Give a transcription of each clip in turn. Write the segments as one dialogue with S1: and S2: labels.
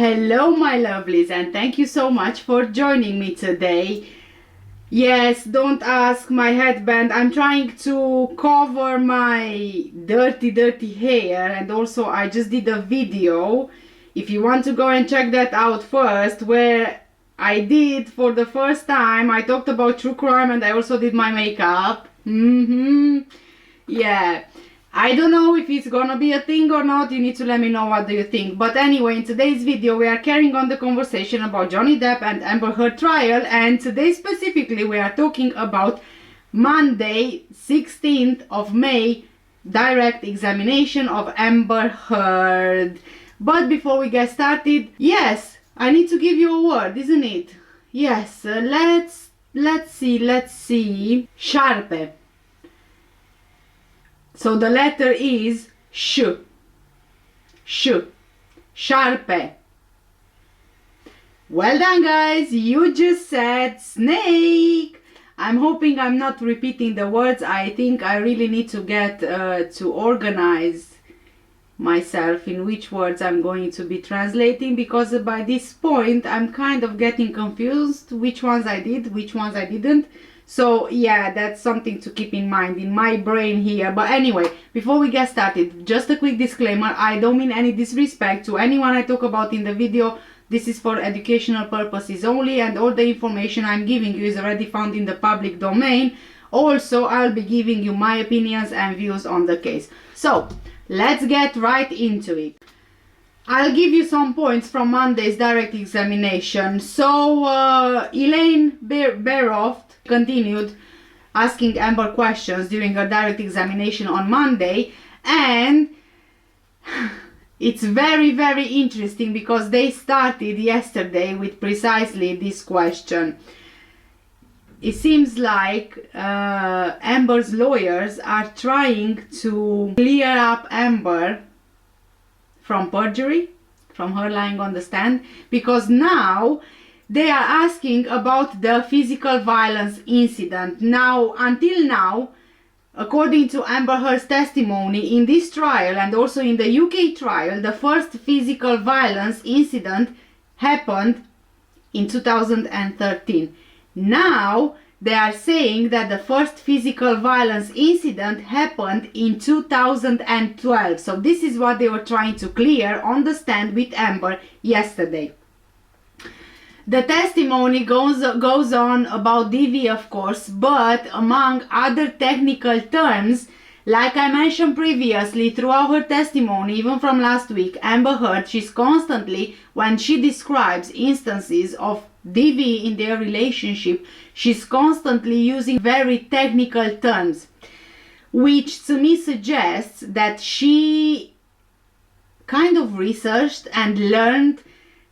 S1: Hello my lovelies, and thank you so much for joining me today. Yes, don't ask, my headband, I'm trying to cover my dirty hair, and also I just did a video, if you want to go and check that out first, where I did for the first time, I talked about true crime and I also did my makeup. Yeah. I don't know if it's gonna be a thing or not, you need to let me know what do you think. But anyway, in today's video we are carrying on the conversation about Johnny Depp and Amber Heard trial, and today specifically we are talking about Monday 16th of May direct examination of Amber Heard. But before we get started, yes, I need to give you a word, isn't it? Yes, let's see. Sharpe. So the letter is sh. Sharpe. Well done guys, you just said snake. I'm hoping I'm not repeating the words. I think I really need to get to organize myself in which words I'm going to be translating, because by this point I'm kind of getting confused which ones I did, which ones I didn't. So yeah, that's something to keep in mind in my brain here. But anyway, before we get started, just a quick disclaimer. I don't mean any disrespect to anyone I talk about in the video. This is for educational purposes only, and all the information I'm giving you is already found in the public domain. Also, I'll be giving you my opinions and views on the case. So let's get right into it. I'll give you some points from Monday's direct examination. So Elaine Baroff continued asking Amber questions during her direct examination on Monday, and it's very interesting because they started yesterday with precisely this question. It seems like Amber's lawyers are trying to clear up Amber from perjury, from her lying on the stand, because now they are asking about the physical violence incident. Now, until now, according to Amber Heard's testimony in this trial and also in the UK trial, the first physical violence incident happened in 2013. Now, they are saying that the first physical violence incident happened in 2012. So this is what they were trying to clear on the stand with Amber yesterday. The testimony goes on about DV, of course, but among other technical terms, like I mentioned previously throughout her testimony, even from last week, Amber Heard, she's constantly, when she describes instances of DV in their relationship, she's constantly using very technical terms, which to me suggests that she kind of researched and learned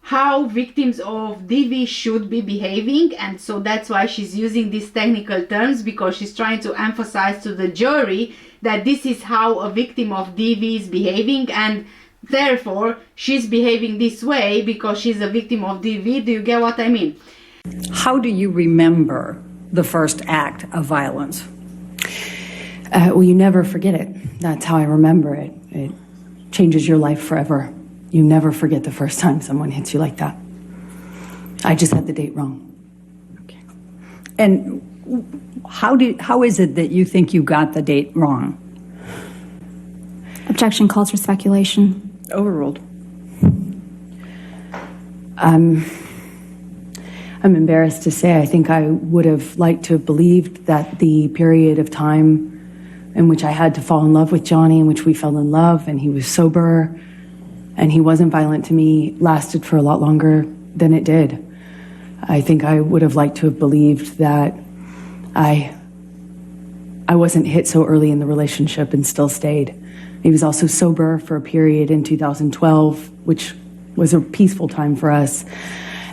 S1: how victims of DV should be behaving, and so that's why she's using these technical terms, because she's trying to emphasize to the jury that this is how a victim of DV is behaving, and therefore she's behaving this way because she's a victim of DV. Do you get what I mean?
S2: How do you remember the first act of violence?
S3: Well, you never forget it. That's how I remember it. It changes your life forever. You never forget the first time someone hits you like that. I just had the date wrong.
S2: Okay. And how is it that you think you got the date wrong?
S4: Objection calls for speculation.
S2: Overruled.
S3: I'm embarrassed to say I think I would have liked to have believed that the period of time in which I had to fall in love with Johnny, in which we fell in love and he was sober and he wasn't violent to me, lasted for a lot longer than it did. I think I would have liked to have believed that I wasn't hit so early in the relationship and still stayed. He was also sober for a period in 2012, which was a peaceful time for us,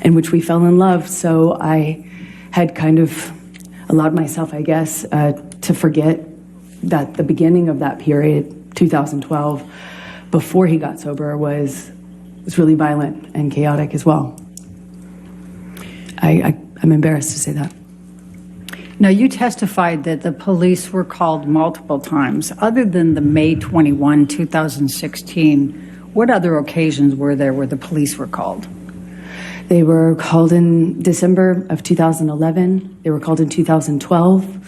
S3: in which we fell in love. So I had kind of allowed myself, I guess, to forget that the beginning of that period, 2012, before he got sober, was really violent and chaotic as well. I'm embarrassed to say that.
S2: Now, you testified that the police were called multiple times. Other than the May 21, 2016, What other occasions were there where the police were called?
S3: They were called in December of 2011. They were called in 2012.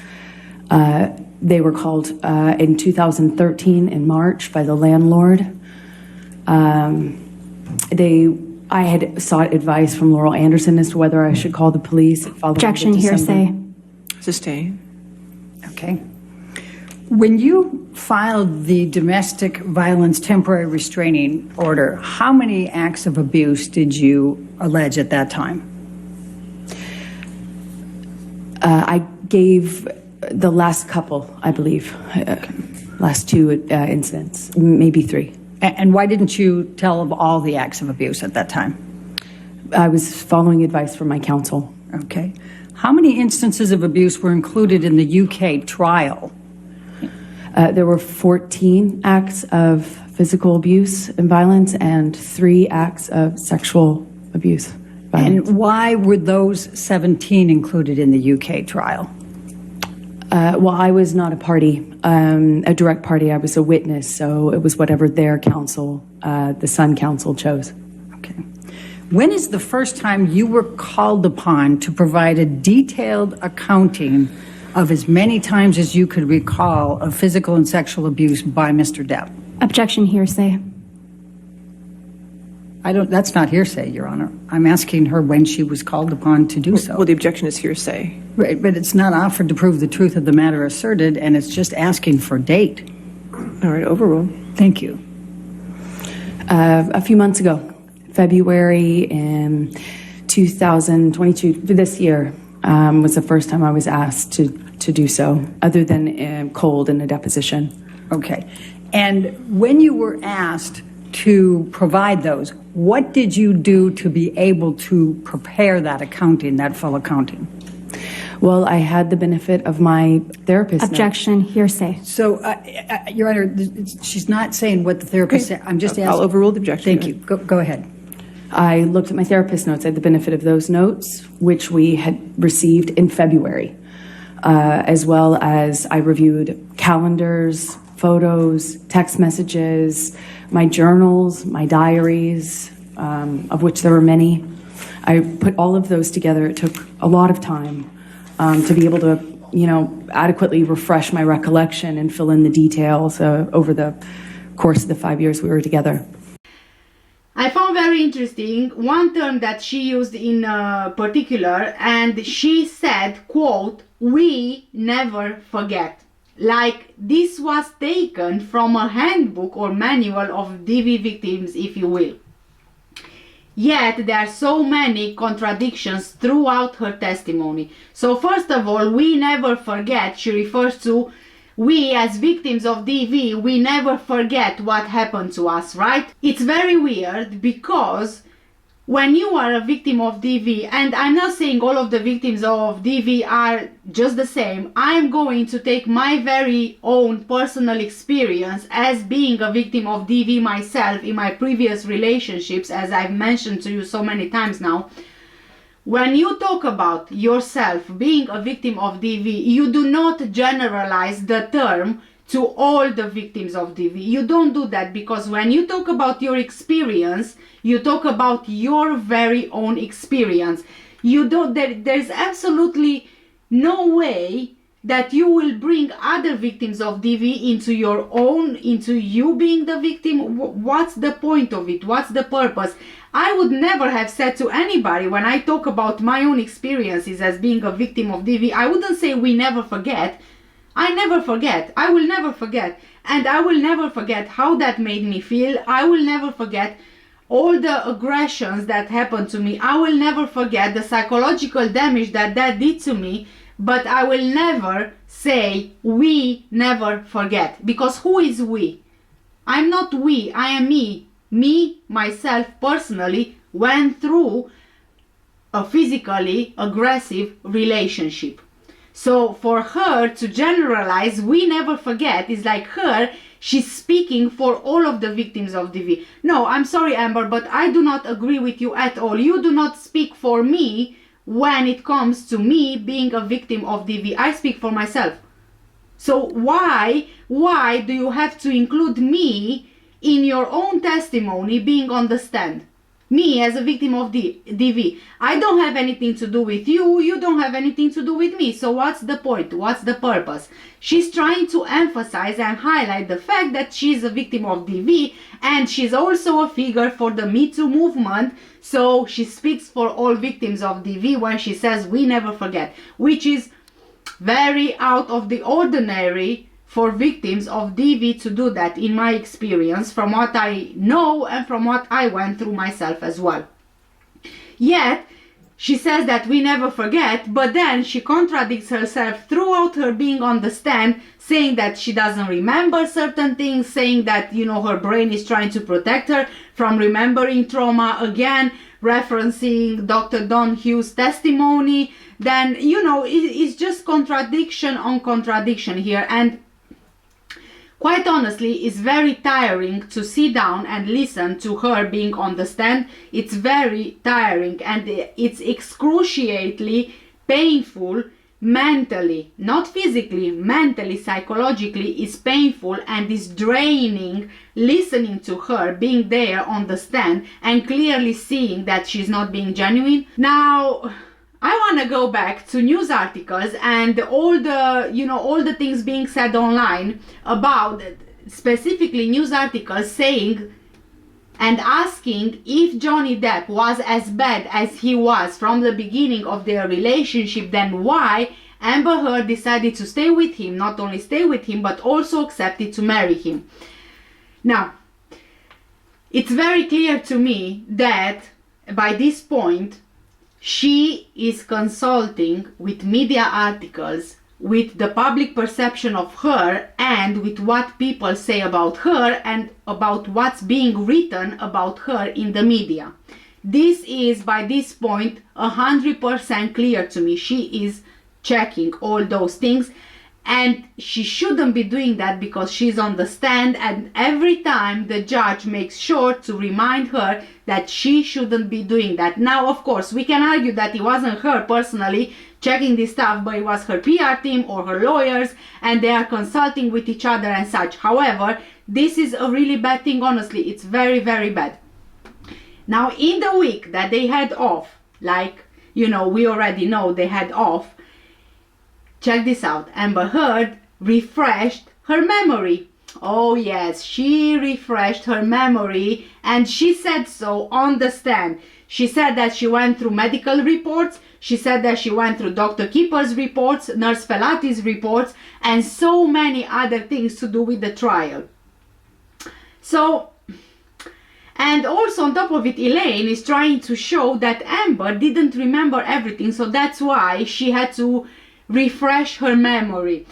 S3: They were called in 2013 in March by the landlord. I had sought advice from Laurel Anderson as to whether I should call the police.
S4: Objection, hearsay.
S5: Sustain.
S2: Okay. When you filed the domestic violence temporary restraining order, how many acts of abuse did you allege at that time?
S3: I gave the last couple, I believe, last two incidents, maybe three.
S2: And why didn't you tell of all the acts of abuse at that time?
S3: I was following advice from my counsel.
S2: Okay. How many instances of abuse were included in the UK trial?
S3: There were 14 acts of physical abuse and violence and 3 acts of sexual abuse. Violence.
S2: And why were those 17 included in the UK trial?
S3: Well, I was not a party, a direct party. I was a witness, so it was whatever their counsel, the Sun Council, chose.
S2: Okay. When is the first time you were called upon to provide a detailed accounting of as many times as you could recall of physical and sexual abuse by Mr. Depp?
S4: Objection, hearsay.
S2: That's not hearsay, Your Honor. I'm asking her when she was called upon to do so.
S5: Well, the objection is hearsay.
S2: Right, but it's not offered to prove the truth of the matter asserted, and it's just asking for date.
S5: All right, overruled.
S2: Thank you.
S3: A few months ago, February in 2022, this year, was the first time I was asked to do so, other than cold in a deposition.
S2: Okay. And when you were asked to provide those, what did you do to be able to prepare that accounting, that full accounting?
S3: Well, I had the benefit of my therapist.
S4: Objection, hearsay.
S2: So, Your Honor, she's not saying what the therapist said. I'm just asking.
S5: I'll overrule the objection.
S2: Thank you. Go ahead.
S3: I looked at my therapist notes. I had the benefit of those notes, which we had received in February, as well as I reviewed calendars, photos, text messages, my journals, my diaries, of which there were many. I put all of those together. It took a lot of time to be able to, adequately refresh my recollection and fill in the details over the course of the 5 years we were together.
S1: I found very interesting one term that she used in particular, and she said, quote, "We never forget." Like this was taken from a handbook or manual of DV victims, if you will. Yet there are so many contradictions throughout her testimony. So first of all, we never forget, she refers to we as victims of DV, we never forget what happened to us, right? It's very weird because when you are a victim of DV, and I'm not saying all of the victims of DV are just the same, I'm going to take my very own personal experience as being a victim of DV myself in my previous relationships, as I've mentioned to you so many times now. When you talk about yourself being a victim of DV, you do not generalize the term to all the victims of DV. You don't do that, because when you talk about your experience, you talk about your very own experience. There's absolutely no way that you will bring other victims of DV into you being the victim. What's the point of it? What's the purpose? I would never have said to anybody, when I talk about my own experiences as being a victim of DV, I wouldn't say we never forget. I never forget. I will never forget. And I will never forget how that made me feel. I will never forget all the aggressions that happened to me. I will never forget the psychological damage that did to me. But I will never say we never forget. Because who is we? I'm not we. I am me. Me, myself, personally, went through a physically aggressive relationship. So for her to generalize, we never forget, is like she's speaking for all of the victims of DV. No, I'm sorry, Amber, but I do not agree with you at all. You do not speak for me when it comes to me being a victim of DV. I speak for myself. So why do you have to include me in your own testimony being on the stand. Me as a victim of DV. I don't have anything to do with you, you don't have anything to do with me. So what's the point? What's the purpose? She's trying to emphasize and highlight the fact that she's a victim of DV, and she's also a figure for the Me Too movement. So she speaks for all victims of DV when she says we never forget, which is very out of the ordinary for victims of DV to do that, in my experience, from what I know and from what I went through myself as well. Yet, she says that we never forget, but then she contradicts herself throughout her being on the stand, saying that she doesn't remember certain things, saying that, you know, her brain is trying to protect her from remembering trauma, again, referencing Dr. Don Hughes' testimony. Then, you know, it's just contradiction on contradiction here. And quite honestly, it's very tiring to sit down and listen to her being on the stand. It's very tiring, and it's excruciatingly painful mentally, not physically, mentally, psychologically. It's painful and it's draining listening to her being there on the stand and clearly seeing that she's not being genuine. Now, I want to go back to news articles and all the things being said online about, specifically news articles saying and asking if Johnny Depp was as bad as he was from the beginning of their relationship, then why Amber Heard decided to stay with him, not only stay with him, but also accepted to marry him. Now, it's very clear to me that by this point, she is consulting with media articles, with the public perception of her, and with what people say about her and about what's being written about her in the media. This is, by this point, 100% clear to me. She is checking all those things, and she shouldn't be doing that because she's on the stand, and every time the judge makes sure to remind her that she shouldn't be doing that. Now, of course, we can argue that it wasn't her personally checking this stuff, but it was her PR team or her lawyers, and they are consulting with each other and such. However, this is a really bad thing, honestly. It's very, very bad. Now, in the week that they had off, like, you know, we already know they had off, check this out. Amber Heard refreshed her memory. Oh yes, she refreshed her memory, and she said so on the stand. She said that she went through medical reports, she said that she went through Dr. Kipper's reports, Nurse Felati's reports, and so many other things to do with the trial. So, and also on top of it, Elaine is trying to show that Amber didn't remember everything, so that's why she had to refresh her memory.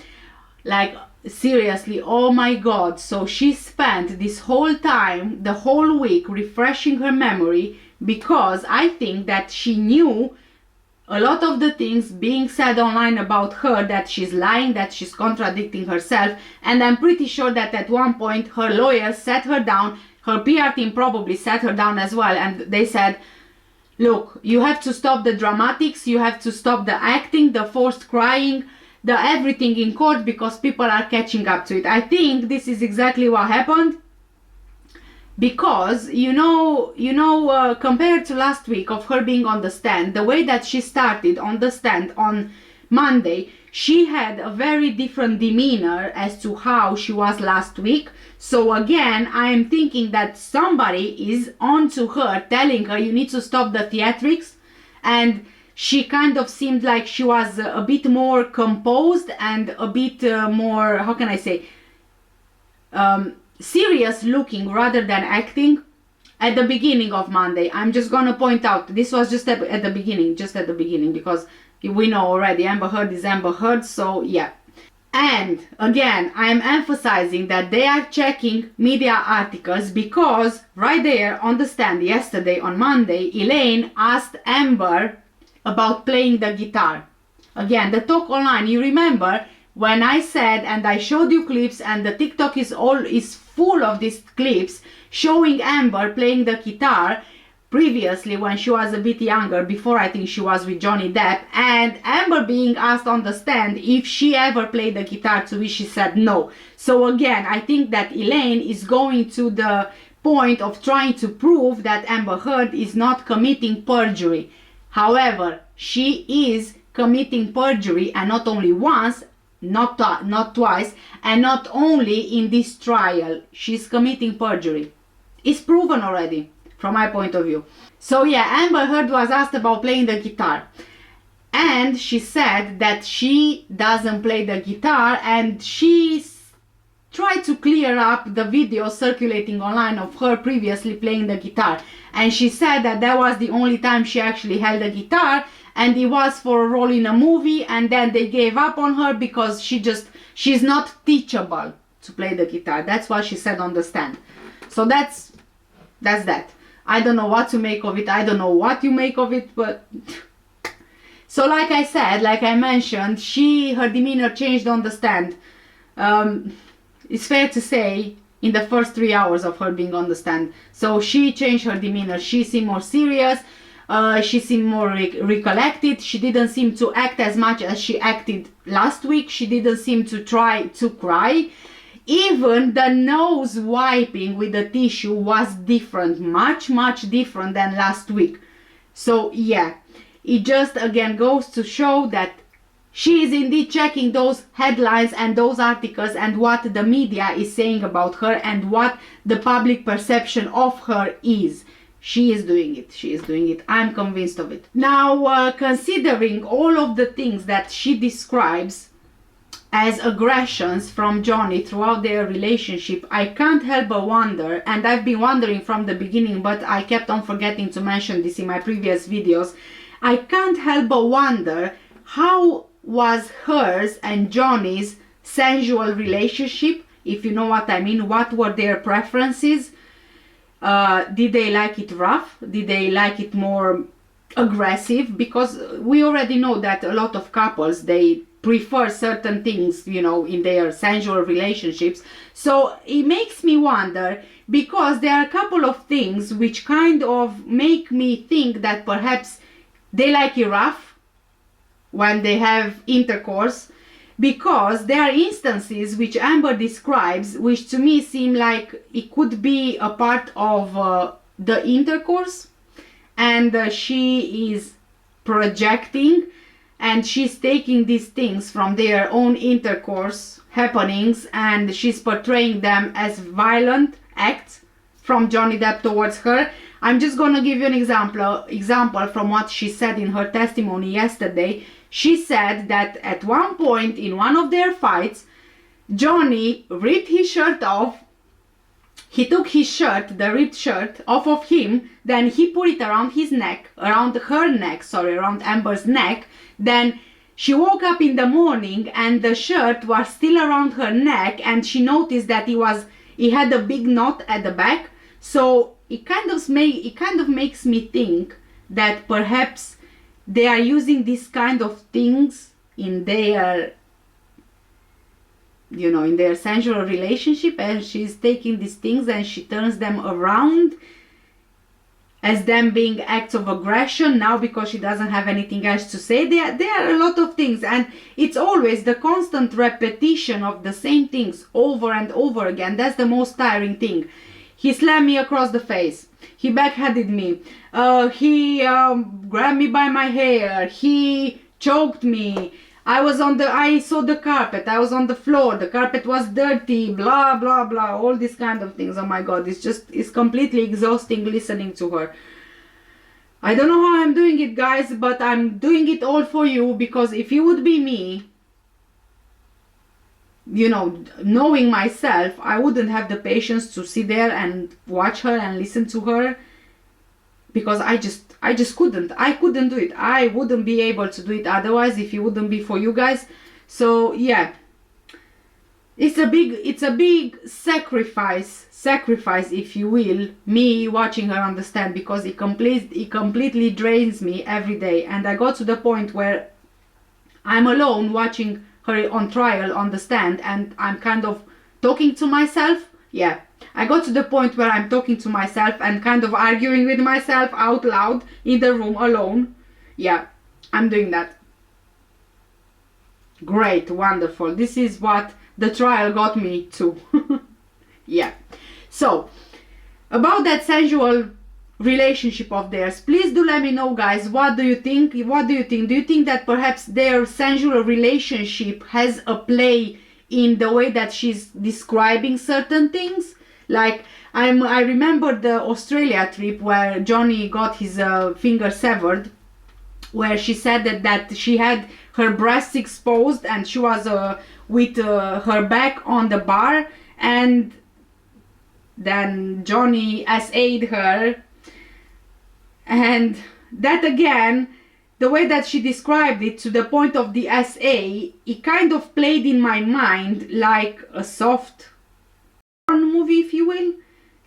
S1: Like, seriously, oh my god. So she spent this whole time, the whole week, refreshing her memory, because I think that she knew a lot of the things being said online about her, that she's lying, that she's contradicting herself. And I'm pretty sure that at one point her lawyers sat her down, her PR team probably sat her down as well, and they said, look, you have to stop the dramatics, you have to stop the acting, the forced crying, the everything in court, because people are catching up to it. I think this is exactly what happened, because compared to last week of her being on the stand, the way that she started on the stand on Monday, she had a very different demeanor as to how she was last week. So again, I am thinking that somebody is onto her, telling her you need to stop the theatrics, and she kind of seemed like she was a bit more composed and a bit more, how can I say, serious looking rather than acting at the beginning of Monday. I'm just gonna point out, this was just at the beginning, because we know already Amber Heard is Amber Heard, so yeah. And again, I'm emphasizing that they are checking media articles, because right there on the stand yesterday on Monday, Elaine asked Amber about playing the guitar. Again, the talk online, you remember when I said, and I showed you clips, and the TikTok is full of these clips showing Amber playing the guitar. previously when she was a bit younger, before I think she was with Johnny Depp, and Amber being asked on the stand if she ever played the guitar, to which she said no. So again, I think that Elaine is going to the point of trying to prove that Amber Heard is not committing perjury. However, she is committing perjury, and not only once, not twice, and not only in this trial. She's committing perjury. It's proven already, from my point of view. So yeah, Amber Heard was asked about playing the guitar, and she said that she doesn't play the guitar, and she tried to clear up the video circulating online of her previously playing the guitar, and she said that that was the only time she actually held a guitar, and it was for a role in a movie, and then they gave up on her because she's not teachable to play the guitar. That's what she said on the stand. So that's that. I don't know what to make of it. I don't know what you make of it, but so like I said, like I mentioned, her demeanor changed on the stand. It's fair to say, in the first 3 hours of her being on the stand. So she changed her demeanor. She seemed more serious. She seemed more recollected. She didn't seem to act as much as she acted last week. She didn't seem to try to cry. Even the nose wiping with the tissue was different, much different than last week. So yeah, it just again goes to show that she is indeed checking those headlines and those articles and what the media is saying about her and what the public perception of her is. She is doing it. She is doing it. I'm convinced of it. Now, considering all of the things that she describes as aggressions from Johnny throughout their relationship, I can't help but wonder, and I've been wondering from the beginning, but I kept on forgetting to mention this in my previous videos, I can't help but wonder how was hers and Johnny's sensual relationship, if you know what I mean. What were their preferences? Did they like it rough? Did they like it more aggressive? Because we already know that a lot of couples, they prefer certain things, you know, in their sensual relationships. So it makes me wonder, because there are a couple of things which kind of make me think that perhaps they like it rough when they have intercourse, because there are instances which Amber describes which to me seem like it could be a part of the intercourse, and she is projecting and she's taking these things from their own intercourse happenings and she's portraying them as violent acts from Johnny Depp towards her. I'm just gonna give you an example from what she said in her testimony yesterday. She said that at one point in one of their fights, Johnny ripped his shirt off. He took his shirt, the ripped shirt, off of him, then he put it around his neck, around Amber's neck. Then she woke up in the morning and the shirt was still around her neck, and she noticed that it had a big knot at the back. So it kind of makes me think that perhaps they are using this kind of things in their, you know, in their sensual relationship, and she's taking these things and she turns them around as them being acts of aggression now because she doesn't have anything else to say. There are a lot of things, and it's always the constant repetition of the same things over and over again. That's the most tiring thing. He slammed me across the face. He backhanded me. He grabbed me by my hair. He choked me. I saw the carpet. I was on the floor. The carpet was dirty. Blah, blah, blah. All these kind of things. Oh my God. It's completely exhausting listening to her. I don't know how I'm doing it, guys, but I'm doing it all for you, because if it would be me, you know, knowing myself, I wouldn't have the patience to sit there and watch her and listen to her, because I just couldn't. I couldn't do it. I wouldn't be able to do it otherwise if it wouldn't be for you guys. So yeah, it's a big sacrifice, if you will, me watching her on the stand, because it completely drains me every day. And I got to the point where I'm alone watching her on trial on the stand, and I'm kind of talking to myself. Yeah, I got to the point where I'm talking to myself and kind of arguing with myself out loud in the room alone. Yeah, I'm doing that. Great, wonderful. This is what the trial got me to. Yeah. So, about that sensual relationship of theirs, please do let me know, guys. What do you think? What do you think? Do you think that perhaps their sensual relationship has a play in the way that she's describing certain things? Like, I remember the Australia trip where Johnny got his finger severed, where she said that she had her breasts exposed and she was with her back on the bar, and then Johnny SA'd her. And that again, the way that she described it to the point of the SA, it kind of played in my mind like a soft porn movie, if you will.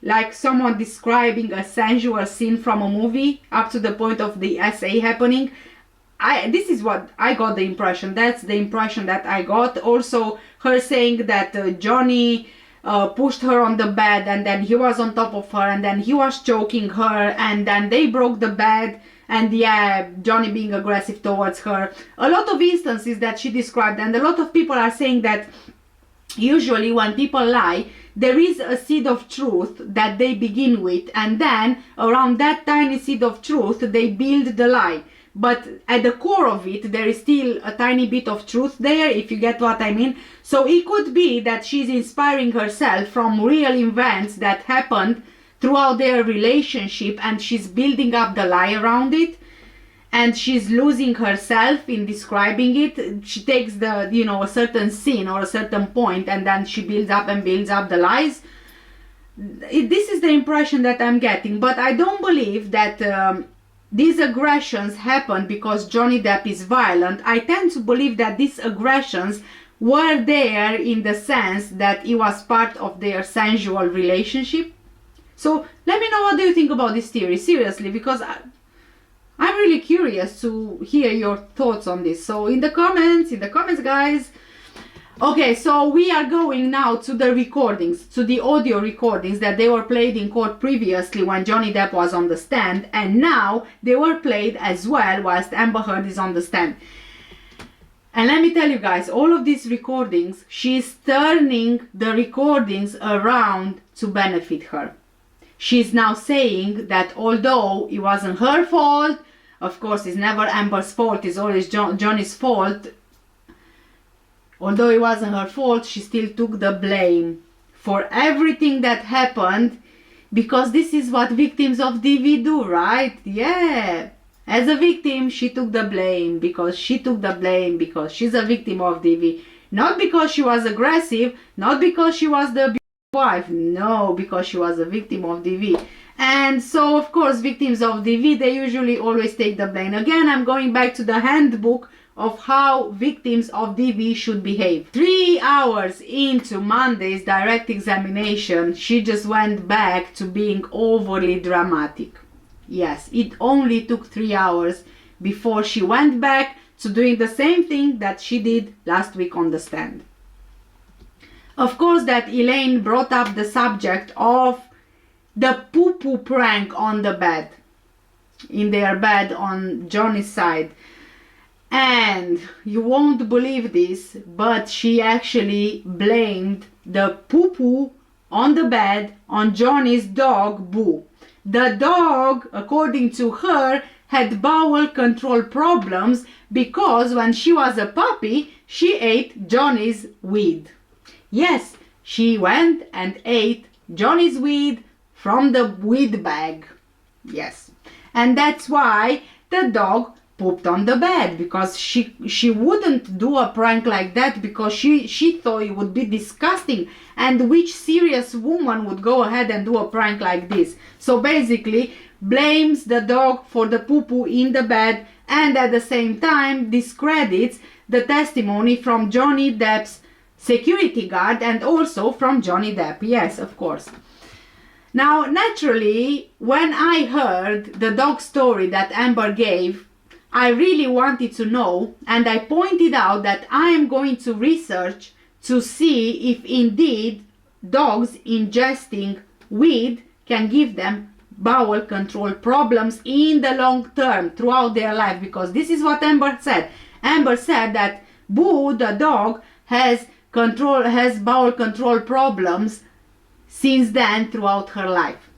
S1: Like someone describing a sensual scene from a movie up to the point of the SA happening. This is what I got the impression. That's the impression that I got. Also, her saying that Johnny pushed her on the bed and then he was on top of her and then he was choking her and then they broke the bed, and yeah, Johnny being aggressive towards her. A lot of instances that she described, and a lot of people are saying that usually when people lie, there is a seed of truth that they begin with, and then around that tiny seed of truth they build the lie. But at the core of it, there is still a tiny bit of truth there, if you get what I mean. So it could be that she's inspiring herself from real events that happened throughout their relationship, and she's building up the lie around it, and she's losing herself in describing it. She takes the, you know, a certain scene or a certain point, and then she builds up the lies. This is the impression that I'm getting, but I don't believe that these aggressions happen because Johnny Depp is violent. I tend to believe that these aggressions were there in the sense that it was part of their sensual relationship. So let me know, what do you think about this theory, seriously, because I'm really curious to hear your thoughts on this. So in the comments guys. Okay, so we are going now to the recordings, to the audio recordings that they were played in court previously when Johnny Depp was on the stand, and now they were played as well whilst Amber Heard is on the stand. And let me tell you guys, all of these recordings, she's turning the recordings around to benefit her. She's now saying that although it wasn't her fault, of course it's never Amber's fault, it's always Johnny's fault. Although it wasn't her fault, she still took the blame for everything that happened, because this is what victims of DV do, right? Yeah. As a victim, she took the blame because she's a victim of DV. Not because she was aggressive, not because she was the wife, no, because she was a victim of DV. And so, of course, victims of DV, they usually always take the blame. Again, I'm going back to the handbook of how victims of DV should behave. 3 hours into Monday's direct examination, she just went back to being overly dramatic. Yes, it only took 3 hours before she went back to doing the same thing that she did last week on the stand. Of course, that Elaine brought up the subject of the poo-poo prank on the bed, in their bed on Johnny's side. And you won't believe this, but she actually blamed the poo-poo on the bed on Johnny's dog, Boo. The dog, according to her, had bowel control problems because when she was a puppy, she ate Johnny's weed. Yes, she went and ate Johnny's weed from the weed bag. Yes. And that's why the dog pooped on the bed, because she wouldn't do a prank like that, because she thought it would be disgusting, and which serious woman would go ahead and do a prank like this? So basically blames the dog for the poo-poo in the bed, and at the same time discredits the testimony from Johnny Depp's security guard and also from Johnny Depp. Yes, of course. Now, naturally, when I heard the dog story that Amber gave, I really wanted to know, and I pointed out that I am going to research to see if indeed dogs ingesting weed can give them bowel control problems in the long term throughout their life, because this is what Amber said. Amber said that Boo, the dog, has bowel control problems since then throughout her life.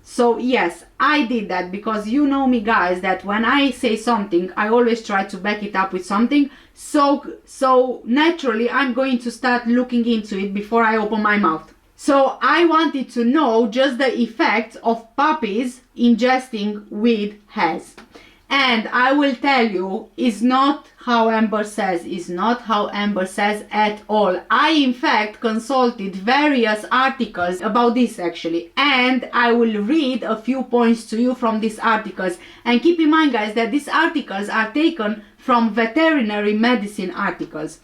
S1: So yes, I did that, because you know me, guys, that when I say something, I always try to back it up with something. So naturally, I'm going to start looking into it before I open my mouth. So I wanted to know just the effects of puppies ingesting weed has. And I will tell you, it's not how Amber says. It's not how Amber says at all. I, in fact, consulted various articles about this, actually. And I will read a few points to you from these articles. And keep in mind, guys, that these articles are taken from veterinary medicine articles.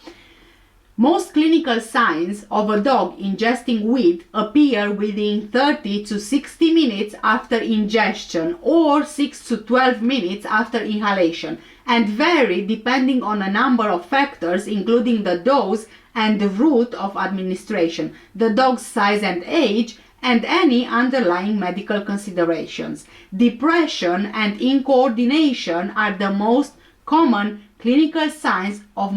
S1: Most clinical signs of a dog ingesting weed appear within 30 to 60 minutes after ingestion or 6 to 12 minutes after inhalation, and vary depending on a number of factors, including the dose and the route of administration, the dog's size and age, and any underlying medical considerations. Depression and incoordination are the most common clinical signs of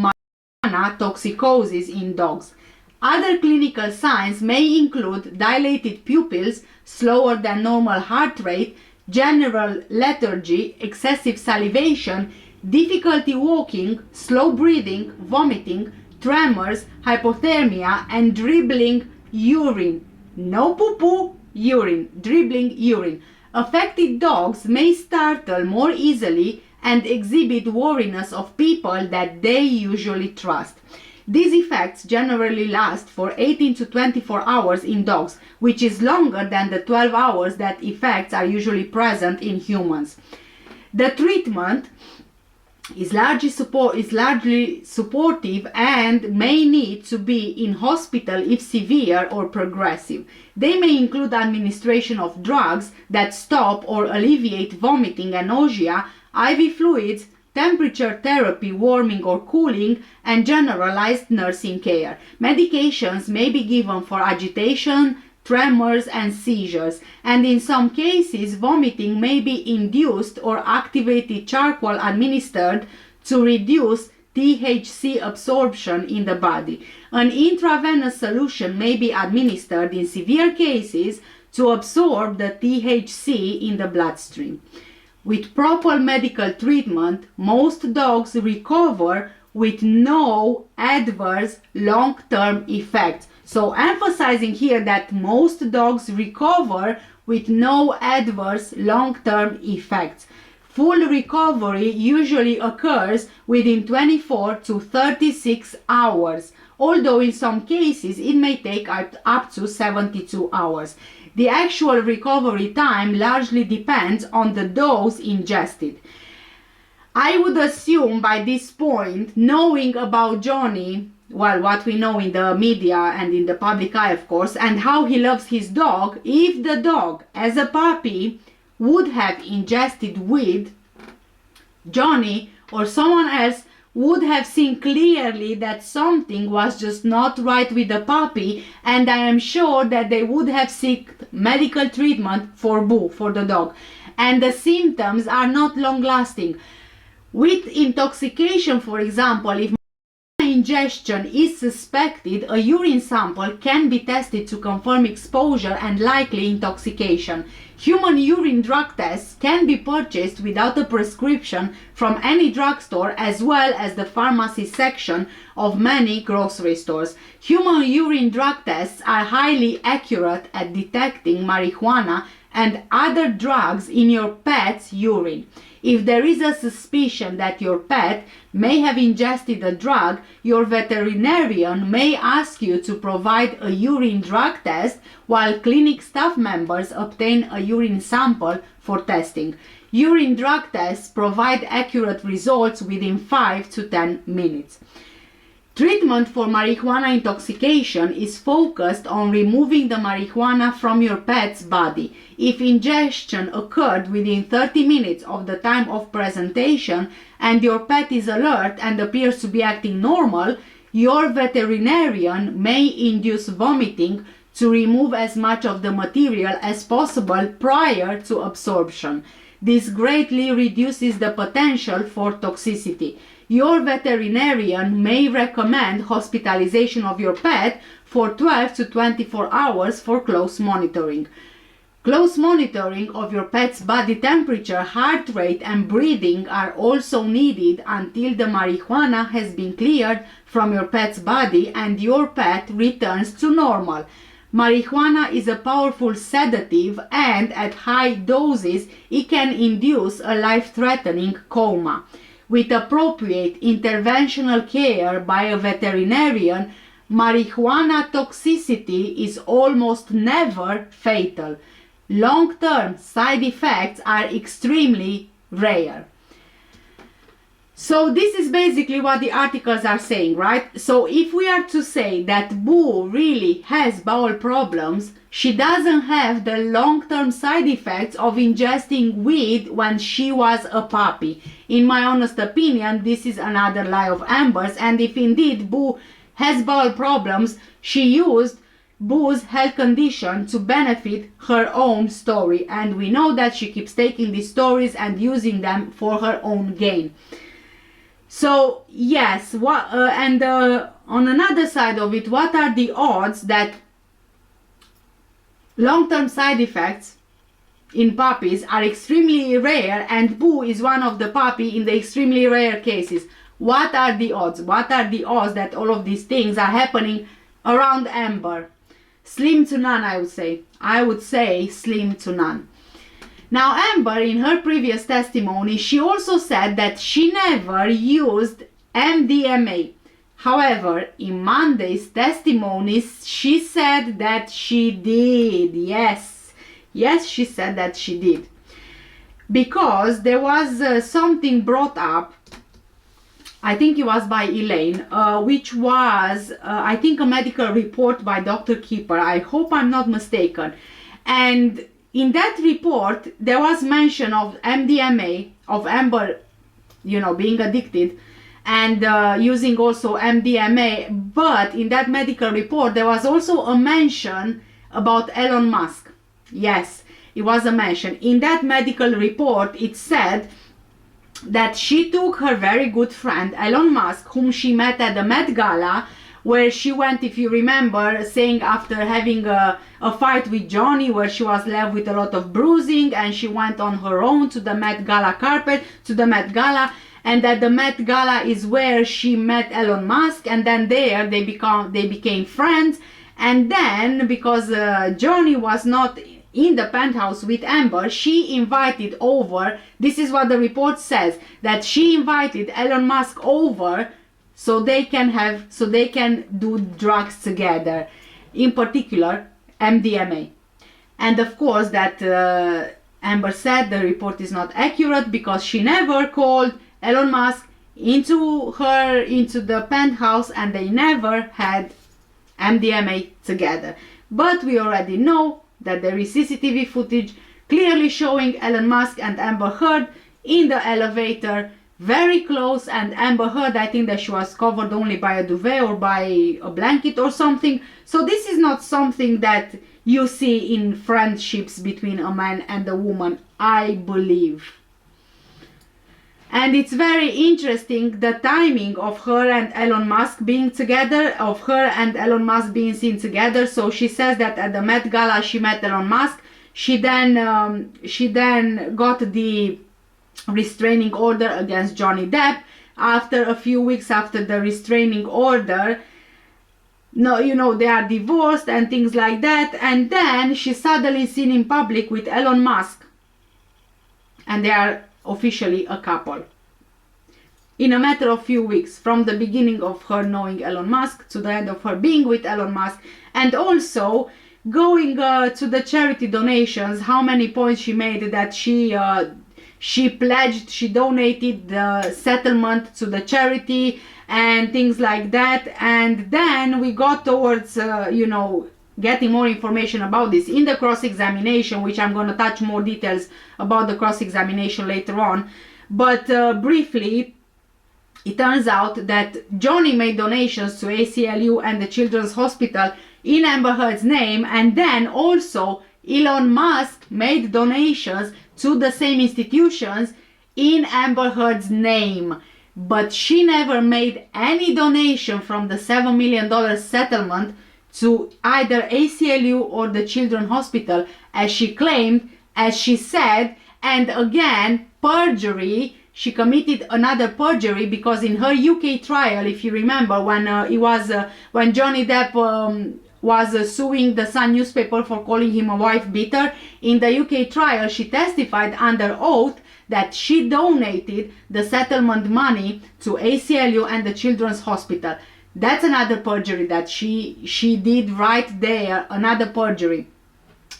S1: toxicosis in dogs. Other clinical signs may include dilated pupils, slower than normal heart rate, general lethargy, excessive salivation, difficulty walking, slow breathing, vomiting, tremors, hypothermia, and dribbling urine. No poo-poo, urine, dribbling urine. Affected dogs may startle more easily and exhibit wariness of people that they usually trust. These effects generally last for 18 to 24 hours in dogs, which is longer than the 12 hours that effects are usually present in humans. The treatment is largely supportive and may need to be in hospital if severe or progressive. They may include administration of drugs that stop or alleviate vomiting and nausea, IV fluids, temperature therapy, warming or cooling, and generalized nursing care. Medications may be given for agitation, tremors, and seizures, and in some cases vomiting may be induced or activated charcoal administered to reduce THC absorption in the body. An intravenous solution may be administered in severe cases to absorb the THC in the bloodstream. With proper medical treatment, most dogs recover with no adverse long-term effects. So emphasizing here that most dogs recover with no adverse long-term effects. Full recovery usually occurs within 24 to 36 hours, although in some cases it may take up to 72 hours. The actual recovery time largely depends on the dose ingested. I would assume by this point, knowing about Johnny, well, what we know in the media and in the public eye, of course, and how he loves his dog, if the dog, as a puppy, would have ingested weed, Johnny or someone else would have seen clearly that something was just not right with the puppy, and I am sure that they would have sought medical treatment for Boo, for the dog. And the symptoms are not long lasting. With intoxication, for example, if ingestion is suspected, a urine sample can be tested to confirm exposure and likely intoxication. Human urine drug tests can be purchased without a prescription from any drugstore, as well as the pharmacy section of many grocery stores. Human urine drug tests are highly accurate at detecting marijuana and other drugs in your pet's urine. If there is a suspicion that your pet may have ingested a drug, your veterinarian may ask you to provide a urine drug test while clinic staff members obtain a urine sample for testing. Urine drug tests provide accurate results within 5 to 10 minutes. Treatment for marijuana intoxication is focused on removing the marijuana from your pet's body. If ingestion occurred within 30 minutes of the time of presentation and your pet is alert and appears to be acting normal, your veterinarian may induce vomiting to remove as much of the material as possible prior to absorption. This greatly reduces the potential for toxicity. Your veterinarian may recommend hospitalization of your pet for 12 to 24 hours for close monitoring. Close monitoring of your pet's body temperature, heart rate, and breathing are also needed until the marijuana has been cleared from your pet's body and your pet returns to normal. Marijuana is a powerful sedative, and at high doses it can induce a life-threatening coma. With appropriate interventional care by a veterinarian, marijuana toxicity is almost never fatal. Long-term side effects are extremely rare. So this is basically what the articles are saying, right? So if we are to say that Boo really has bowel problems, she doesn't have the long-term side effects of ingesting weed when she was a puppy. In my honest opinion, this is another lie of Amber's, and if indeed Boo has bowel problems, she used Boo's health condition to benefit her own story, and we know that she keeps taking these stories and using them for her own gain. So yes, on another side of it, what are the odds that long-term side effects in puppies are extremely rare, and Boo is one of the puppy in the extremely rare cases? What are the odds? What are the odds that all of these things are happening around Amber? Slim to none, I would say. I would say slim to none. Now, Amber, in her previous testimony, she also said that she never used MDMA. However, in Monday's testimonies, she said that she did. Yes, she said that she did. Because there was something brought up, I think it was by Elaine, which was, I think, a medical report by Dr. Keeper. I hope I'm not mistaken. And in that report, there was mention of MDMA, of Amber, being addicted, and using also MDMA. But in that medical report, there was also a mention about Elon Musk. Yes, it was a mention. In that medical report, it said that she took her very good friend Elon Musk, whom she met at the Met Gala, where she went, if you remember, saying after having a fight with Johnny, where she was left with a lot of bruising, and she went on her own to the Met Gala carpet, to the Met Gala, and at the Met Gala is where she met Elon Musk, and then there they became friends. And then, because Johnny was not in the penthouse with Amber, she invited over, this is what the report says, that she invited Elon Musk over so they can do drugs together, in particular MDMA. And of course that Amber said the report is not accurate because she never called Elon Musk into the penthouse, and they never had MDMA together. But we already know that there is CCTV footage clearly showing Elon Musk and Amber Heard in the elevator, very close, and Amber Heard, I think that she was covered only by a duvet or by a blanket or something. So this is not something that you see in friendships between a man and a woman, I believe. And it's very interesting, the timing of her and Elon Musk being together, of her and Elon Musk being seen together. So she says that at the Met Gala she met Elon Musk. She then got the restraining order against Johnny Depp. After a few weeks after the restraining order, they are divorced and things like that. And then she's suddenly seen in public with Elon Musk, and they are officially a couple. In a matter of few weeks, from the beginning of her knowing Elon Musk to the end of her being with Elon Musk, and also going to the charity donations, how many points she made that she pledged, she donated the settlement to the charity and things like that. And then we got towards getting more information about this in the cross-examination, which I'm going to touch more details about the cross-examination later on. But briefly, it turns out that Johnny made donations to ACLU and the Children's Hospital in Amber Heard's name, and then also Elon Musk made donations to the same institutions in Amber Heard's name. But she never made any donation from the $7 million settlement to either ACLU or the Children's Hospital, as she claimed, as she said. And again, perjury. She committed another perjury, because in her UK trial, if you remember, when when Johnny Depp was suing the Sun newspaper for calling him a wife beater, in the UK trial she testified under oath that she donated the settlement money to ACLU and the Children's Hospital. That's another perjury that she did right there, another perjury,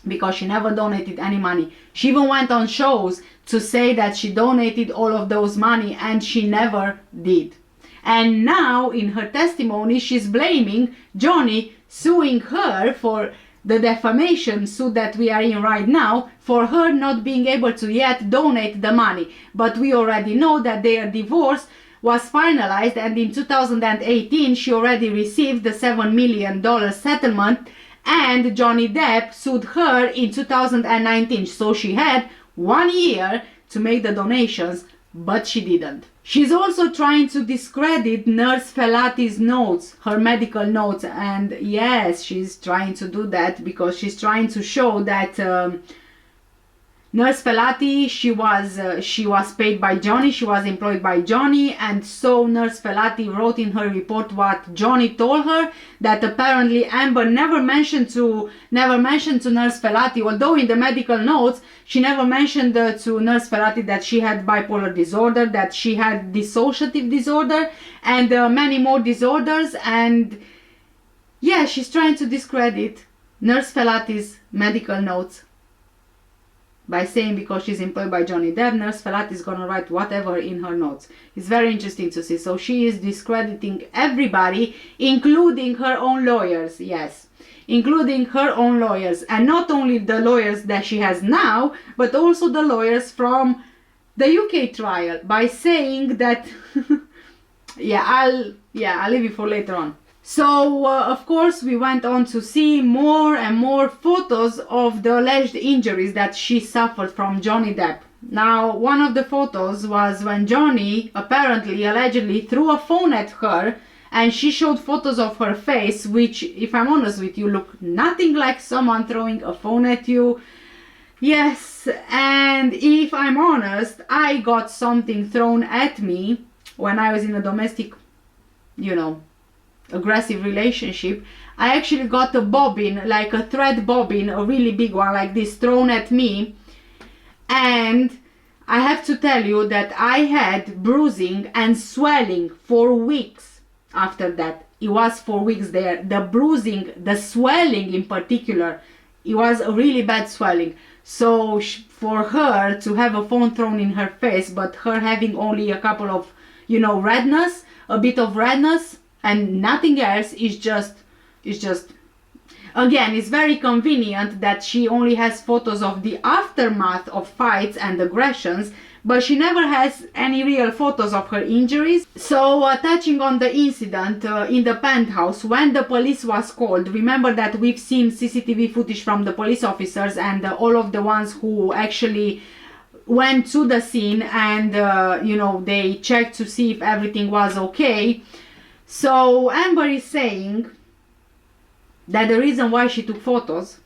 S1: because she never donated any money. She even went on shows to say that she donated all of those money, and she never did. And now in her testimony she's blaming Johnny, suing her for the defamation suit that we are in right now, for her not being able to yet donate the money. But we already know that their divorce was finalized, and in 2018 she already received the $7 million settlement, and Johnny Depp sued her in 2019. So she had 1 year to make the donations, but she didn't. She's also trying to discredit Nurse Felati's notes, her medical notes, and yes, she's trying to do that because she's trying to show that Nurse Felati, she was paid by Johnny, she was employed by Johnny, and so Nurse Felati wrote in her report what Johnny told her, that apparently Amber never mentioned to Nurse Felati, although in the medical notes she never mentioned to Nurse Felati that she had bipolar disorder, that she had dissociative disorder, and many more disorders. And yeah, she's trying to discredit Nurse Felati's medical notes by saying because she's employed by Johnny Depp, Nurse Felati is gonna write whatever in her notes. It's very interesting to see. So she is discrediting everybody, including her own lawyers. Yes, including her own lawyers, and not only the lawyers that she has now, but also the lawyers from the UK trial, by saying that I'll leave it for later on. So of course we went on to see more and more photos of the alleged injuries that she suffered from Johnny Depp. Now, one of the photos was when Johnny apparently, allegedly, threw a phone at her, and she showed photos of her face, which, if I'm honest with you, look nothing like someone throwing a phone at you. Yes, and if I'm honest, I got something thrown at me when I was in a domestic, aggressive relationship. I actually got a bobbin, like a thread bobbin, a really big one like this, thrown at me, and I have to tell you that I had bruising and swelling for weeks after that. It was for weeks there. The bruising, the swelling in particular, it was a really bad swelling. So for her to have a phone thrown in her face, but her having only a couple of, redness, a bit of redness, and nothing else, is just again, it's very convenient that she only has photos of the aftermath of fights and aggressions, but she never has any real photos of her injuries. So touching on the incident in the penthouse when the police was called, remember that we've seen CCTV footage from the police officers and all of the ones who actually went to the scene, and they checked to see if everything was okay. So Amber is saying that the reason why she took photos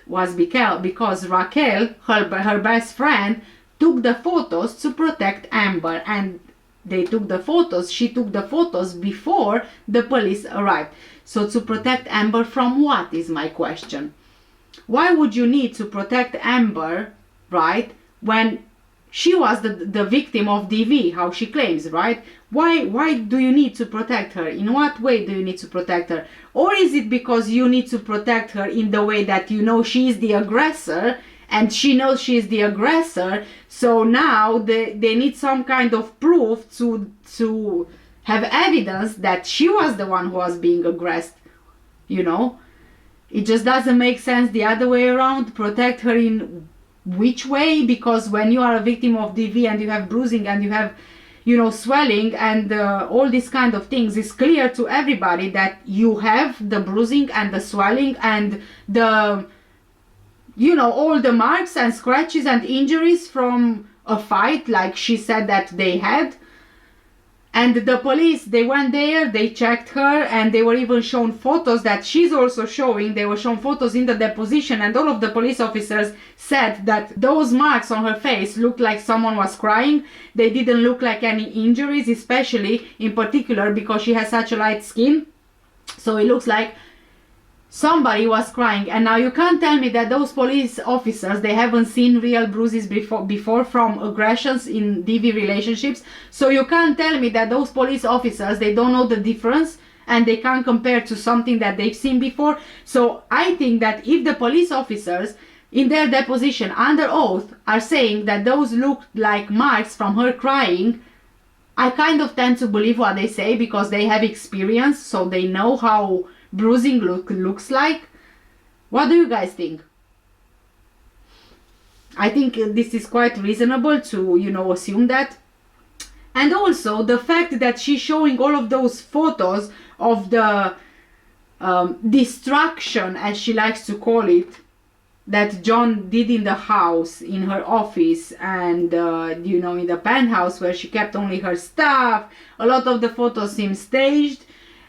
S1: was because Raquel, her best friend, took the photos to protect Amber, and she took the photos before the police arrived. So to protect Amber from what, is my question. Why would you need to protect Amber, right, when she was the victim of DV, how she claims, right? Why do you need to protect her? In what way do you need to protect her? Or is it because you need to protect her in the way that she is the aggressor, and she knows she is the aggressor, so now they need some kind of proof to have evidence that she was the one who was being aggressed, It just doesn't make sense the other way around. Protect her in which way? Because when you are a victim of DV and you have bruising and you have you know, swelling and all these kind of things, it's clear to everybody that you have the bruising and the swelling and the, you know, all the marks and scratches and injuries from a fight like she said that they had. And the police, they went there, they checked her, and they were even shown photos that she's also showing. They were shown photos in the deposition, and all of the police officers said that those marks on her face looked like someone was crying. They didn't look like any injuries, especially in particular because she has such a light skin. So it looks like somebody was crying. And now you can't tell me that those police officers, they haven't seen real bruises before from aggressions in DV relationships. So you can't tell me that those police officers, they don't know the difference and they can't compare to something that they've seen before. So I think that if the police officers in their deposition under oath are saying that those looked like marks from her crying, I kind of tend to believe what they say because they have experience, so they know how bruising looks like. What do you guys think? I think this is quite reasonable to, you know, assume that. And also the fact that she's showing all of those photos of the destruction, as she likes to call it, that John did in the house, in her office, and you know, in the penthouse where she kept only her stuff. A lot of the photos seem staged.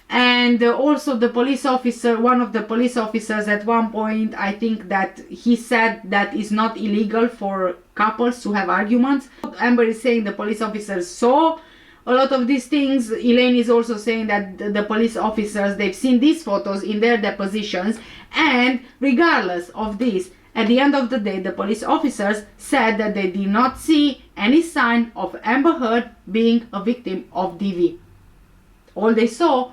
S1: And also the police officer, one of the police officers at one point, I think that he said that it's not illegal for couples to have arguments. Amber is saying the police officers saw a lot of these things. Elaine is also saying that the police officers, they've seen these photos in their depositions. And regardless of this, at the end of the day, the police officers said that they did not see any sign of Amber Heard being a victim of DV. All they saw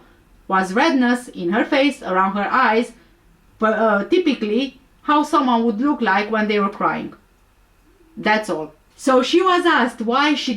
S1: was redness in her face, around her eyes, but typically how someone would look like when they were crying. That's all. So she was asked why she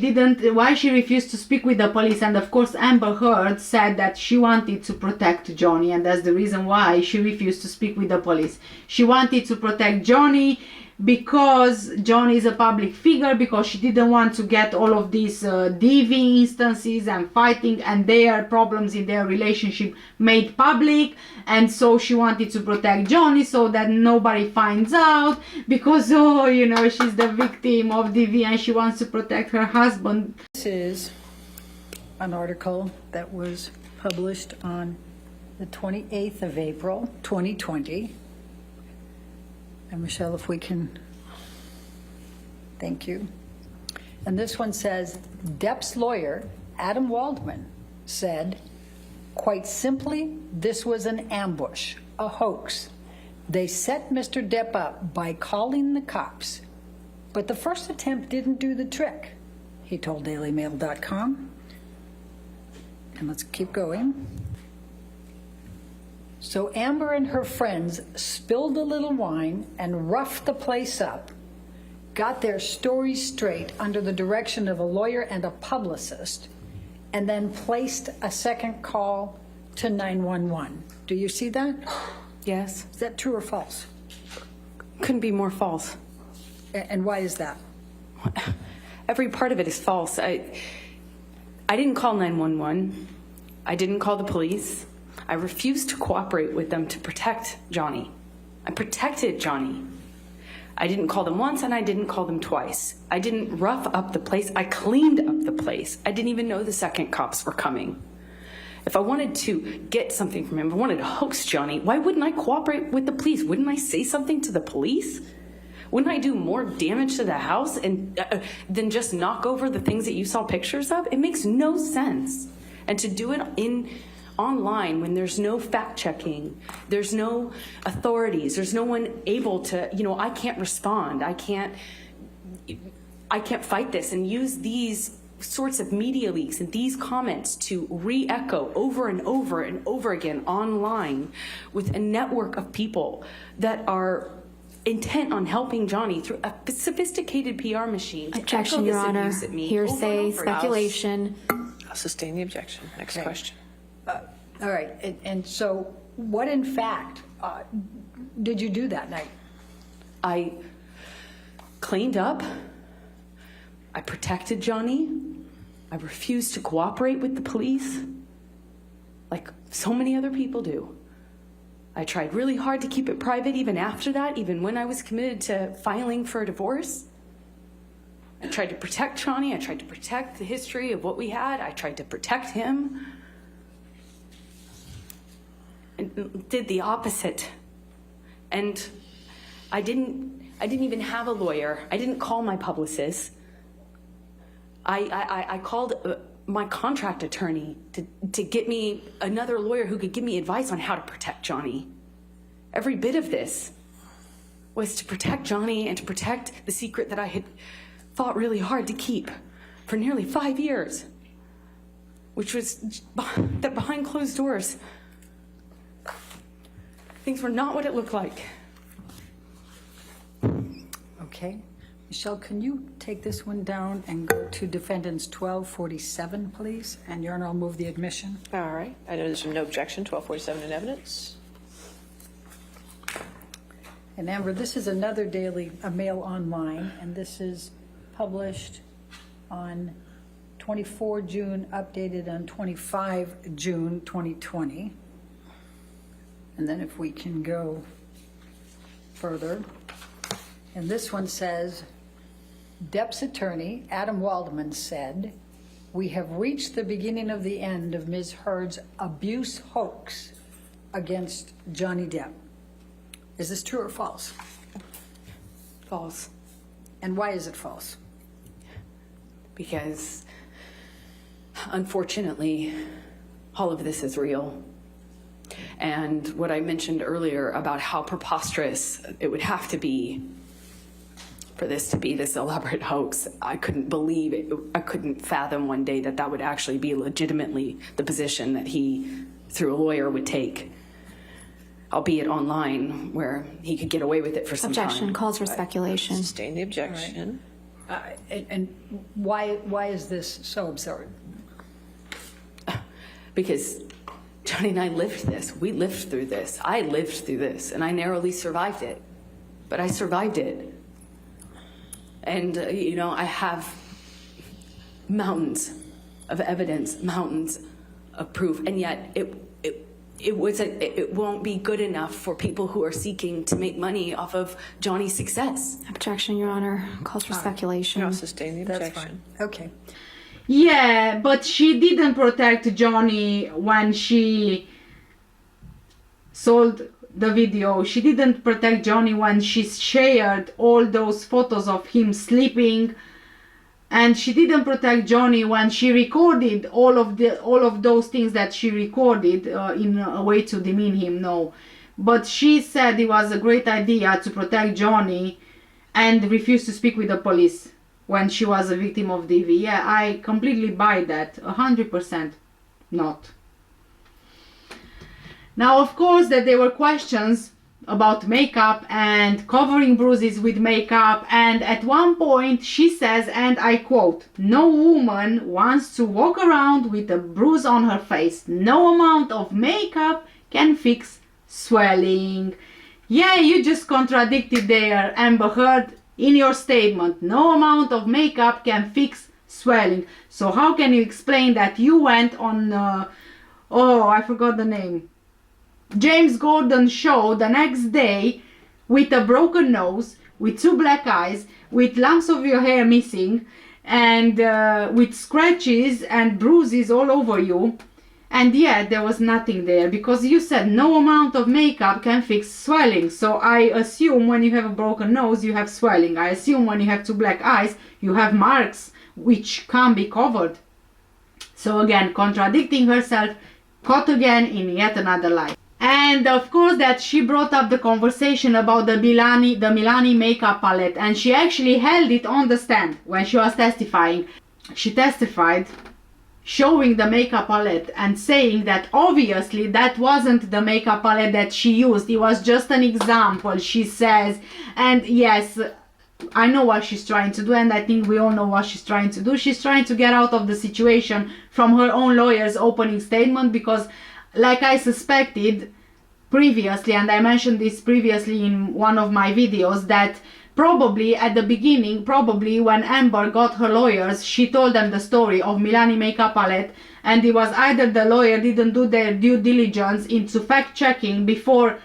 S1: refused to speak with the police, and of course Amber Heard said that she wanted to protect Johnny, and that's the reason why she refused to speak with the police. She wanted to protect Johnny because Johnny is a public figure, because she didn't want to get all of these DV instances and fighting and their problems in their relationship made public, and so she wanted to protect Johnny so that nobody finds out, because, oh, you know, she's the victim of DV and she wants to protect her husband.
S2: This is an article that was published on the 28th of April, 2020. And Michelle, if we can, thank you. And this one says, Depp's lawyer, Adam Waldman, said, quite simply, this was an ambush, a hoax. They set Mr. Depp up by calling the cops. But the first attempt didn't do the trick, he told dailymail.com. And let's keep going. So Amber and her friends spilled a little wine and roughed the place up, got their stories straight under the direction of a lawyer and a publicist, and then placed a second call to 911. Do you see that?
S3: Yes.
S2: Is that true or false?
S3: Couldn't be more false.
S2: And why is that?
S3: Every part of it is false. I didn't call 911. I didn't call the police. I refused to cooperate with them to protect Johnny. I protected Johnny. I didn't call them once and I didn't call them twice. I didn't rough up the place. I cleaned up the place. I didn't even know the second cops were coming. If I wanted to get something from him, if I wanted to hoax Johnny, why wouldn't I cooperate with the police? Wouldn't I say something to the police? Wouldn't I do more damage to the house and than just knock over the things that you saw pictures of? It makes no sense. And to do it online when there's no fact checking, there's no authorities, there's no one able to, you know, I can't respond, I can't fight this, and use these sorts of media leaks and these comments to re-echo over and over and over again online with a network of people that are intent on helping Johnny through a sophisticated PR machine.
S4: Objection, Your Honor. Hearsay, speculation.
S5: I'll sustain the objection. Next question.
S2: All right, and so what in fact did you do that night?
S3: I cleaned up. I protected Johnny. I refused to cooperate with the police, like so many other people do. I tried really hard to keep it private even after that, even when I was committed to filing for a divorce. I tried to protect Johnny. I tried to protect the history of what we had. I tried to protect him. And did the opposite. And I didn't even have a lawyer. I didn't call my publicist. I called my contract attorney to get me another lawyer who could give me advice on how to protect Johnny. Every bit of this was to protect Johnny and to protect the secret that I had fought really hard to keep for nearly 5 years, which was that behind closed doors, things were not what it looked like.
S2: Okay. Michelle, can you take this one down and go to Defendants 1247, please? And Your Honor, I'll move the admission.
S5: All right. I know there's no objection. 1247 in evidence.
S2: And Amber, this is another daily, a Mail Online, and this is published on 24 June, updated on 25 June 2020. And then if we can go further. And this one says, Depp's attorney, Adam Waldman, said, "We have reached the beginning of the end of Ms. Heard's abuse hoax against Johnny Depp." Is this true or false?
S3: False.
S2: And why is it false?
S3: Because, unfortunately, all of this is real. And what I mentioned earlier about how preposterous it would have to be for this to be this elaborate hoax, I couldn't believe it. I couldn't fathom one day that that would actually be legitimately the position that he, through a lawyer, would take, albeit online, where he could get away with it for some time.
S4: Objection calls for speculation.
S5: Sustain the objection.
S2: And why is this so absurd?
S3: Because Johnny and I lived this. We lived through this. I lived through this, and I narrowly survived it. But I survived it. And, I have mountains of evidence, mountains of proof, and yet it won't be good enough for people who are seeking to make money off of Johnny's success.
S4: Objection, Your Honor. Calls for speculation.
S5: I'll sustain the
S2: That's
S5: objection.
S2: fine. Okay.
S1: Yeah, but she didn't protect Johnny when she sold the video. She didn't protect Johnny when she shared all those photos of him sleeping, and she didn't protect Johnny when she recorded all of those things that she recorded in a way to demean him. No, but she said it was a great idea to protect Johnny and refused to speak with the police when she was a victim of DV. Yeah, I completely buy that, 100% not. Now, of course, that there were questions about makeup and covering bruises with makeup, and at one point she says, and I quote, "No woman wants to walk around with a bruise on her face. No amount of makeup can fix swelling." Yeah, you just contradicted there, Amber Heard, in your statement. No amount of makeup can fix swelling. So how can you explain that you went on, I forgot the name, James Gordon's show the next day with a broken nose, with 2 black eyes, with lumps of your hair missing, and with scratches and bruises all over you, and yet there was nothing there because you said no amount of makeup can fix swelling. So I assume when you have a broken nose you have swelling. I assume when you have 2 black eyes you have marks which can't be covered. So again, contradicting herself, caught again in yet another lie. And of course that she brought up the conversation about the Milani makeup palette, and she actually held it on the stand when she was testifying. She testified showing the makeup palette and saying that obviously that wasn't the makeup palette that she used. It was just an example, she says. And yes, I know what she's trying to do, and I think we all know what she's trying to do. She's trying to get out of the situation from her own lawyer's opening statement, because like I suspected previously, and I mentioned this previously in one of my videos, that probably at the beginning, probably when Amber got her lawyers, she told them the story of Milani makeup palette, and it was either the lawyer didn't do their due diligence into fact checking before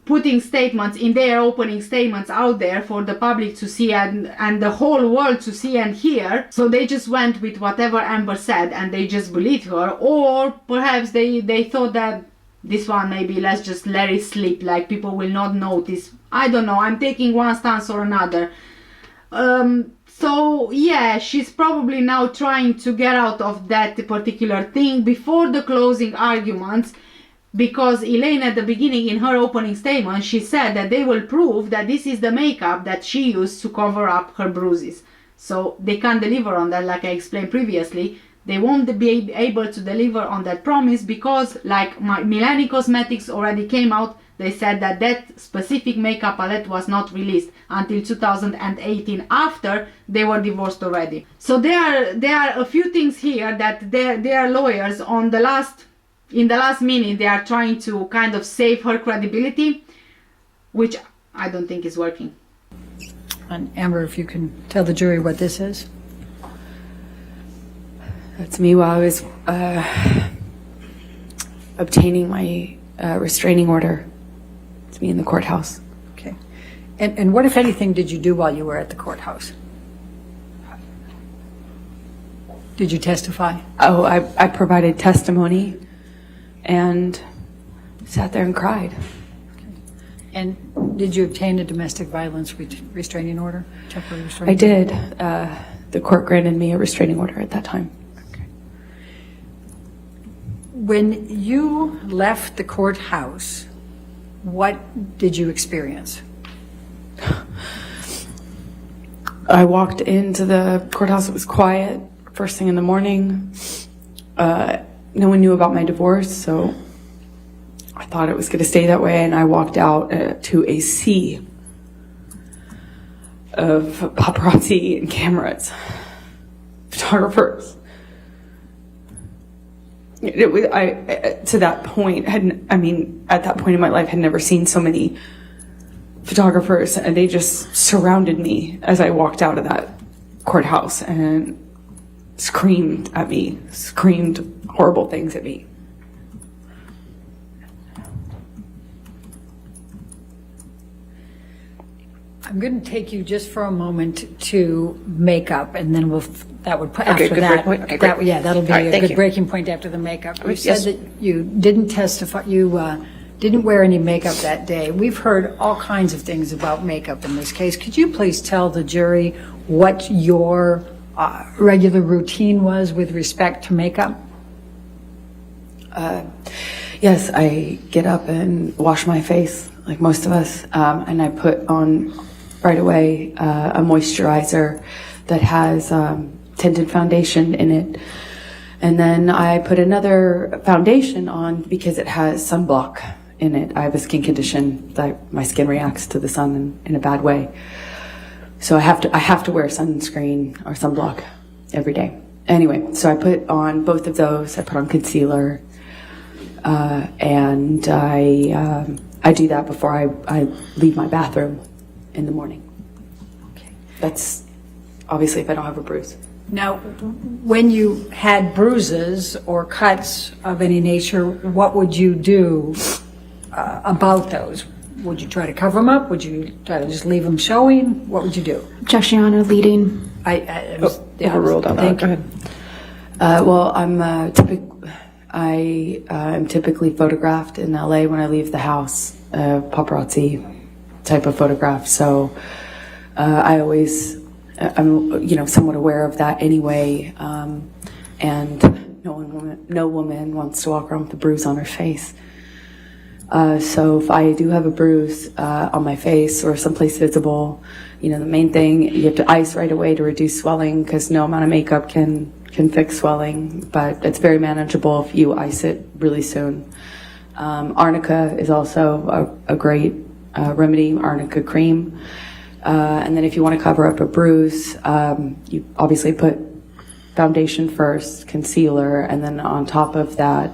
S1: putting statements in their opening statements out there for the public to see and the whole world to see and hear, so they just went with whatever Amber said and they just believed her, or perhaps they thought that this one, maybe let's just let it slip, like people will not notice. I don't know, I'm taking one stance or another. So yeah, she's probably now trying to get out of that particular thing before the closing arguments, because Elaine at the beginning in her opening statement, she said that they will prove that this is the makeup that she used to cover up her bruises. So they can't deliver on that, like I explained previously. They won't be able to deliver on that promise because, like Milani Cosmetics already came out, they said that that specific makeup palette was not released until 2018, after they were divorced already. So there are a few things here that their lawyers in the last minute, they are trying to kind of save her credibility, which I don't think is working.
S2: And Amber, if you can tell the jury what this is.
S3: That's me while I was obtaining my restraining order. It's me in the courthouse.
S2: Okay. And what, if anything, did you do while you were at the courthouse? Did you testify?
S3: Oh, I provided testimony and sat there and cried.
S2: And did you obtain a domestic violence restraining order? Temporary restraining
S3: I did. The court granted me a restraining order at that time.
S2: Okay. When you left the courthouse, what did you experience?
S3: I walked into the courthouse. It was quiet. First thing in the morning. No one knew about my divorce, so I thought it was going to stay that way, and I walked out to a sea of paparazzi and cameras, photographers. It was, to that point, at that point in my life, had never seen so many photographers, and they just surrounded me as I walked out of that courthouse and screamed at me, screamed horrible things at me.
S2: I'm going to take you just for a moment to makeup, and then that would put
S5: Okay,
S2: after
S5: good
S2: that.
S5: break point. Okay, great.
S2: That'll be
S5: All right,
S2: a
S5: thank
S2: good
S5: you.
S2: breaking point after the makeup. You
S5: Yes.
S2: said that you didn't testify. You didn't wear any makeup that day. We've heard all kinds of things about makeup in this case. Could you please tell the jury what your regular routine was with respect to makeup?
S3: Yes, I get up and wash my face like most of us, and I put on right away a moisturizer that has tinted foundation in it. And then I put another foundation on because it has sunblock in it. I have a skin condition that my skin reacts to the sun in a bad way. So I have to wear sunscreen or sunblock every day. Anyway, so I put on both of those. I put on concealer, and I do that before I leave my bathroom in the morning.
S2: Okay.
S3: That's obviously if I don't have a bruise.
S2: Now, when you had bruises or cuts of any nature, what would you do about those? Would you try to cover them up? Would you try to just leave them showing? What would you do?
S4: Objection, Your Honor, leading.
S5: Overruled on that.
S2: Thank
S5: Go
S2: you.
S5: ahead.
S3: Well, I'm typically photographed in LA when I leave the house, paparazzi type of photograph. So I'm somewhat aware of that anyway. And no woman wants to walk around with a bruise on her face. So if I do have a bruise on my face or someplace visible, the main thing, you have to ice right away to reduce swelling, because no amount of makeup can fix swelling, but it's very manageable if you ice it really soon. Arnica is also a great remedy, arnica cream. And then if you want to cover up a bruise, you obviously put foundation first, concealer, and then on top of that,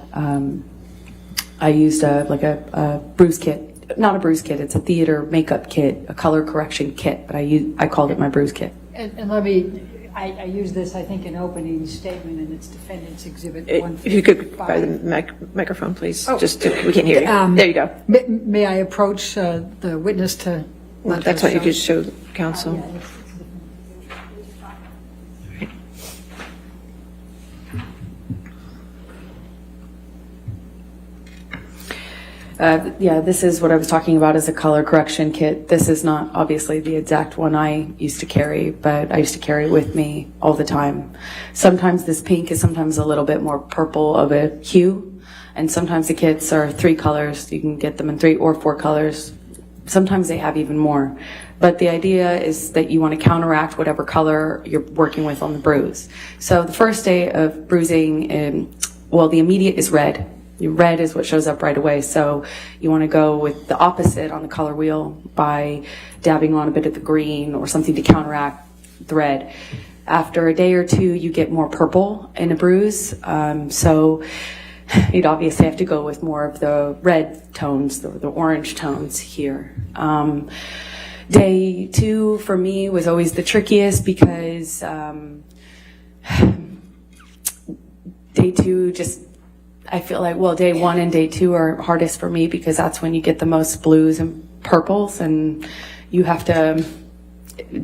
S3: I used a Bruise Kit not a bruise kit. It's a theater makeup kit, a color correction kit, but I called it my bruise kit.
S2: And let me, I use this, I think, in opening statement, and it's Defendants Exhibit
S5: If you could by the microphone, please. We can't hear you. There you go.
S2: May I approach the witness to let
S5: That's
S2: her
S5: what you
S2: show?
S5: could show the council.
S3: This is what I was talking about as a color correction kit. This is not obviously the exact one I used to carry, but I used to carry it with me all the time. Sometimes this pink is sometimes a little bit more purple of a hue, and sometimes the kits are 3 colors. You can get them in 3 or 4 colors. Sometimes they have even more. But the idea is that you want to counteract whatever color you're working with on the bruise. So the first day of bruising, the immediate is red. Red is what shows up right away, so you want to go with the opposite on the color wheel by dabbing on a bit of the green or something to counteract the red. After a day or 2, you get more purple in a bruise, so you'd obviously have to go with more of the red tones, the orange tones here. Day 2 for me was always the trickiest because day 2 just, I feel like, day 1 and day 2 are hardest for me because that's when you get the most blues and purples and you have to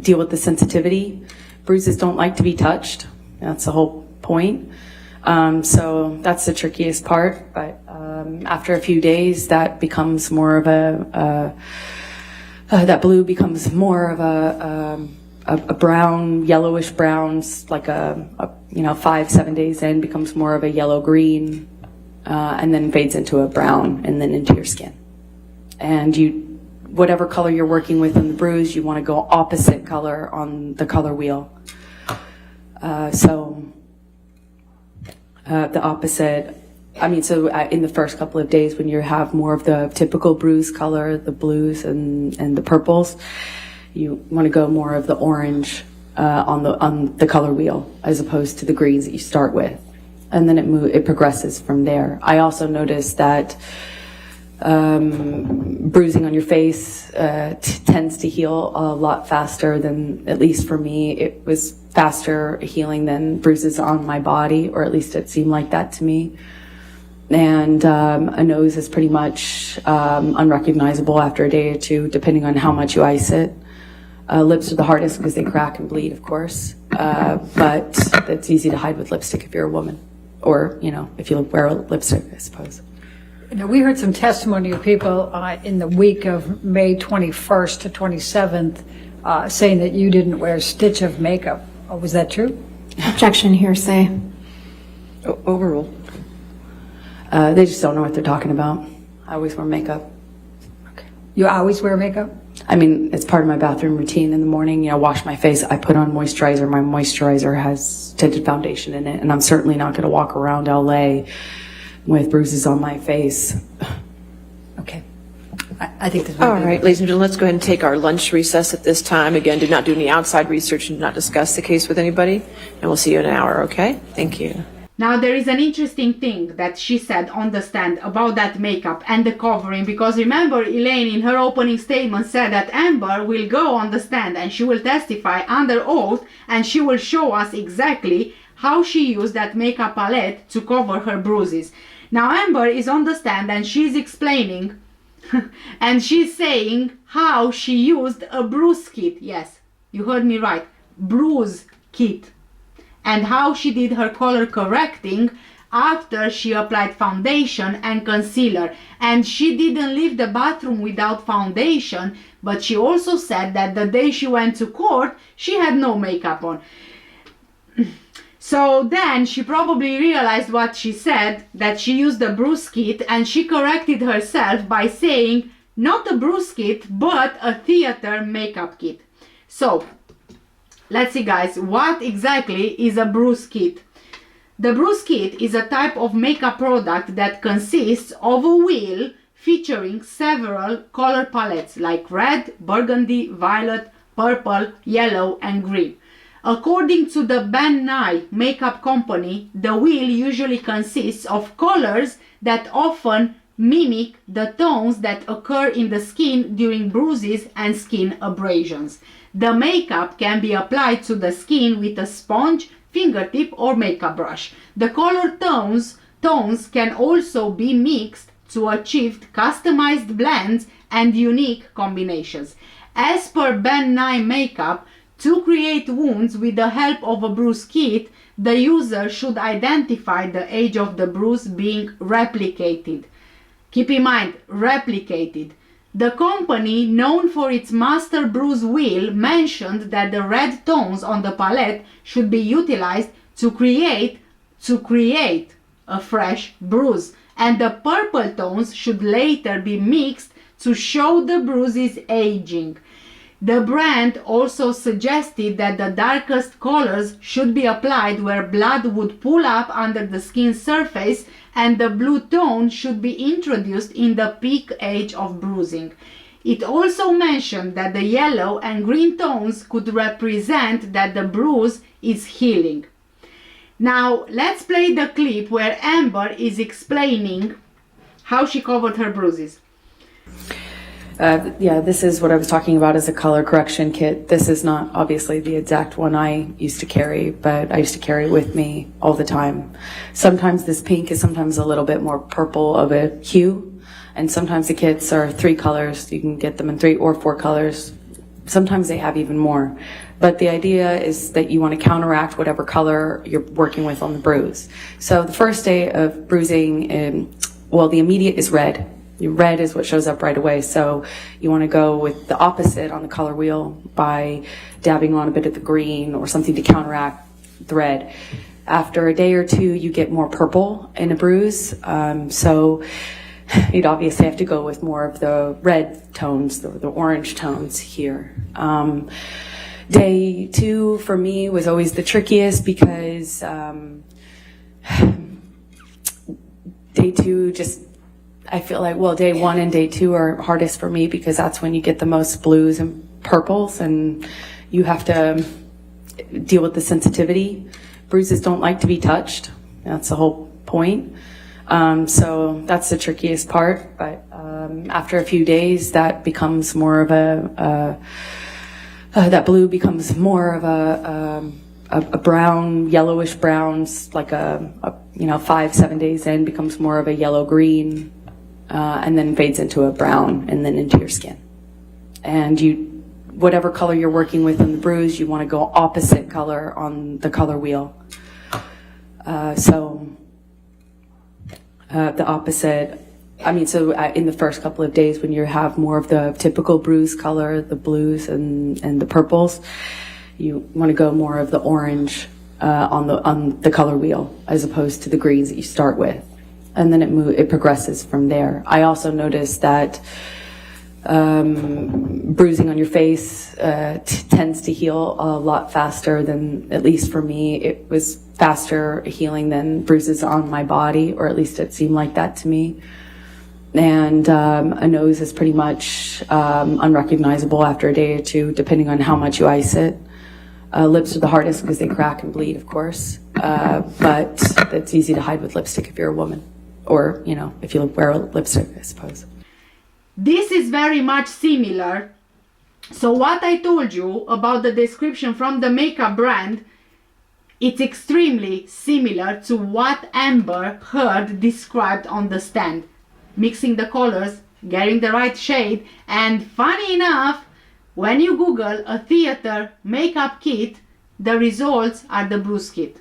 S3: deal with the sensitivity. Bruises don't like to be touched. That's the whole point. So that's the trickiest part. But after a few days, that becomes more of that blue becomes more of a brown, yellowish browns, like 5-7 days in, becomes more of a yellow green. And then fades into a brown and then into your skin. And whatever color you're working with in the bruise, you want to go opposite color on the color wheel. The opposite, in the first couple of days when you have more of the typical bruise color, the blues and the purples, you want to go more of the orange on the color wheel as opposed to the greens that you start with. And then it progresses from there. I also noticed that bruising on your face tends to heal a lot faster than, at least for me, it was faster healing than bruises on my body, or at least it seemed like that to me. And a nose is pretty much unrecognizable after a day or 2, depending on how much you ice it. Lips are the hardest because they crack and bleed, of course. But it's easy to hide with lipstick if you're a woman. Or, if you wear lipstick, I suppose.
S2: Now, we heard some testimony of people in the week of May 21st to 27th saying that you didn't wear a stitch of makeup. Was that true?
S4: Objection, hearsay.
S5: Overruled.
S3: They just don't know what they're talking about. I always wear makeup.
S2: Okay. You always wear makeup?
S3: It's part of my bathroom routine in the morning. Wash my face. I put on moisturizer. My moisturizer has tinted foundation in it, and I'm certainly not going to walk around LA with bruises on my face.
S2: Okay. I think this.
S5: All right, ladies and gentlemen, let's go ahead and take our lunch recess at this time. Again, do not do any outside research and do not discuss the case with anybody. And we'll see you in an hour, okay? Thank you.
S1: Now there is an interesting thing that she said on the stand about that makeup and the covering, because remember Elaine in her opening statement said that Amber will go on the stand and she will testify under oath and she will show us exactly how she used that makeup palette to cover her bruises. Now Amber is on the stand and she's explaining and she's saying how she used a bruise kit. Yes, you heard me right, bruise kit. And how she did her color correcting after she applied foundation and concealer. And she didn't leave the bathroom without foundation, but she also said that the day she went to court, she had no makeup on. So then she probably realized what she said, that she used the bruise kit, and she corrected herself by saying not a bruise kit, but a theater makeup kit. So, let's see guys, what exactly is a bruise kit? The bruise kit is a type of makeup product that consists of a wheel featuring several color palettes like red, burgundy, violet, purple, yellow and green. According to the Ben Nye makeup company, the wheel usually consists of colors that often mimic the tones that occur in the skin during bruises and skin abrasions. The makeup can be applied to the skin with a sponge, fingertip, or makeup brush. The color tones can also be mixed to achieve customized blends and unique combinations. As per Band 9 makeup, to create wounds with the help of a bruise kit, the user should identify the age of the bruise being replicated. Keep in mind, replicated. The company, known for its master bruise wheel, mentioned that the red tones on the palette should be utilized to create a fresh bruise, and the purple tones should later be mixed to show the bruise's aging. The brand also suggested that the darkest colors should be applied where blood would pool up under the skin surface, and the blue tone should be introduced in the peak age of bruising. It also mentioned that the yellow and green tones could represent that the bruise is healing. Now let's play the clip where Amber is explaining how she covered her bruises.
S3: Yeah, this is what I was talking about as a color correction kit. This is not obviously the exact one I used to carry, but I used to carry it with me all the time. Sometimes this pink is sometimes a little bit more purple of a hue, and sometimes the kits are 3 colors. You can get them in 3 or 4 colors. Sometimes they have even more. But the idea is that you want to counteract whatever color you're working with on the bruise. So the first day of bruising, the immediate is red. Red is what shows up right away, so you want to go with the opposite on the color wheel by dabbing on a bit of the green or something to counteract the red. After a day or two, you get more purple in a bruise, so you'd obviously have to go with more of the red tones, the orange tones here. Day 2 for me was always the trickiest because day 2 just, I feel like, day 1 and day 2 are hardest for me because that's when you get the most blues and purples and you have to deal with the sensitivity. Bruises don't like to be touched. That's the whole point. So that's the trickiest part. But after a few days, that becomes more of that blue becomes more of a brown, yellowish browns, like 5-7 days in, becomes more of a yellow-green, and then fades into a brown and then into your skin. And whatever color you're working with in the bruise, you want to go opposite color on the color wheel. The opposite, in the first couple of days when you have more of the typical bruise color, the blues and the purples, you want to go more of the orange on the color wheel as opposed to the greens that you start with. And then it progresses from there. I also noticed that bruising on your face tends to heal a lot faster than, at least for me, it was faster healing than bruises on my body, or at least it seemed like that to me. And a nose is pretty much unrecognizable after a day or two, depending on how much you ice it. Lips are the hardest because they crack and bleed, of course. But it's easy to hide with lipstick if you're a woman. Or, if you wear a lipstick, I suppose.
S1: This is very much similar. So what I told you about the description from the makeup brand, it's extremely similar to what Amber heard described on the stand. Mixing the colors, getting the right shade, and funny enough, when you Google a theater makeup kit, the results are the Bruise Kit.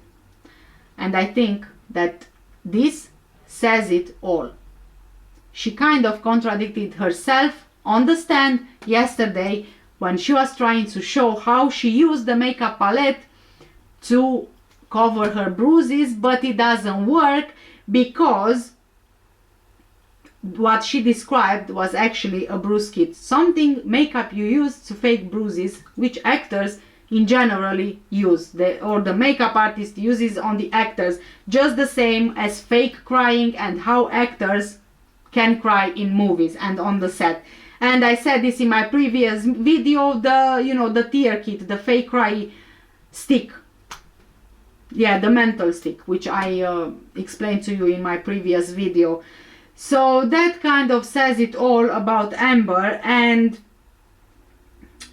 S1: And I think that this says it all. She kind of contradicted herself on the stand yesterday when she was trying to show how she used the makeup palette to cover her bruises, but it doesn't work because what she described was actually a bruise kit, something makeup you use to fake bruises, which actors in generally use, or the makeup artist uses on the actors, just the same as fake crying and how actors can cry in movies and on the set. And I said this in my previous video, the tear kit, the fake cry stick, the mental stick, which I explained to you in my previous video. So that kind of says it all about Amber, and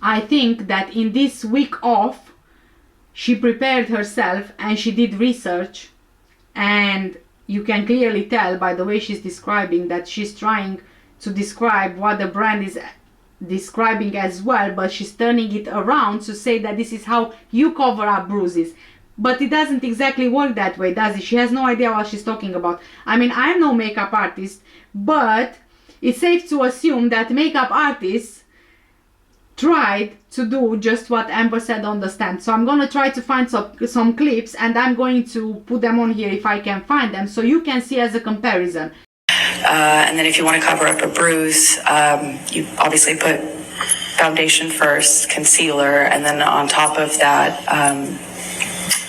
S1: I think that in this week off she prepared herself and she did research, and you can clearly tell by the way she's describing that she's trying to describe what the brand is describing as well, but she's turning it around to say that this is how you cover up bruises. But it doesn't exactly work that way, does it? She has no idea what she's talking about. I mean, I'm no makeup artist, but it's safe to assume that makeup artists tried to do just what Amber said on the stand. So I'm gonna try to find some clips, and I'm going to put them on here if I can find them, so you can see as a comparison.
S6: And then if you want to cover up a bruise, you obviously put foundation first, concealer, and then on top of that,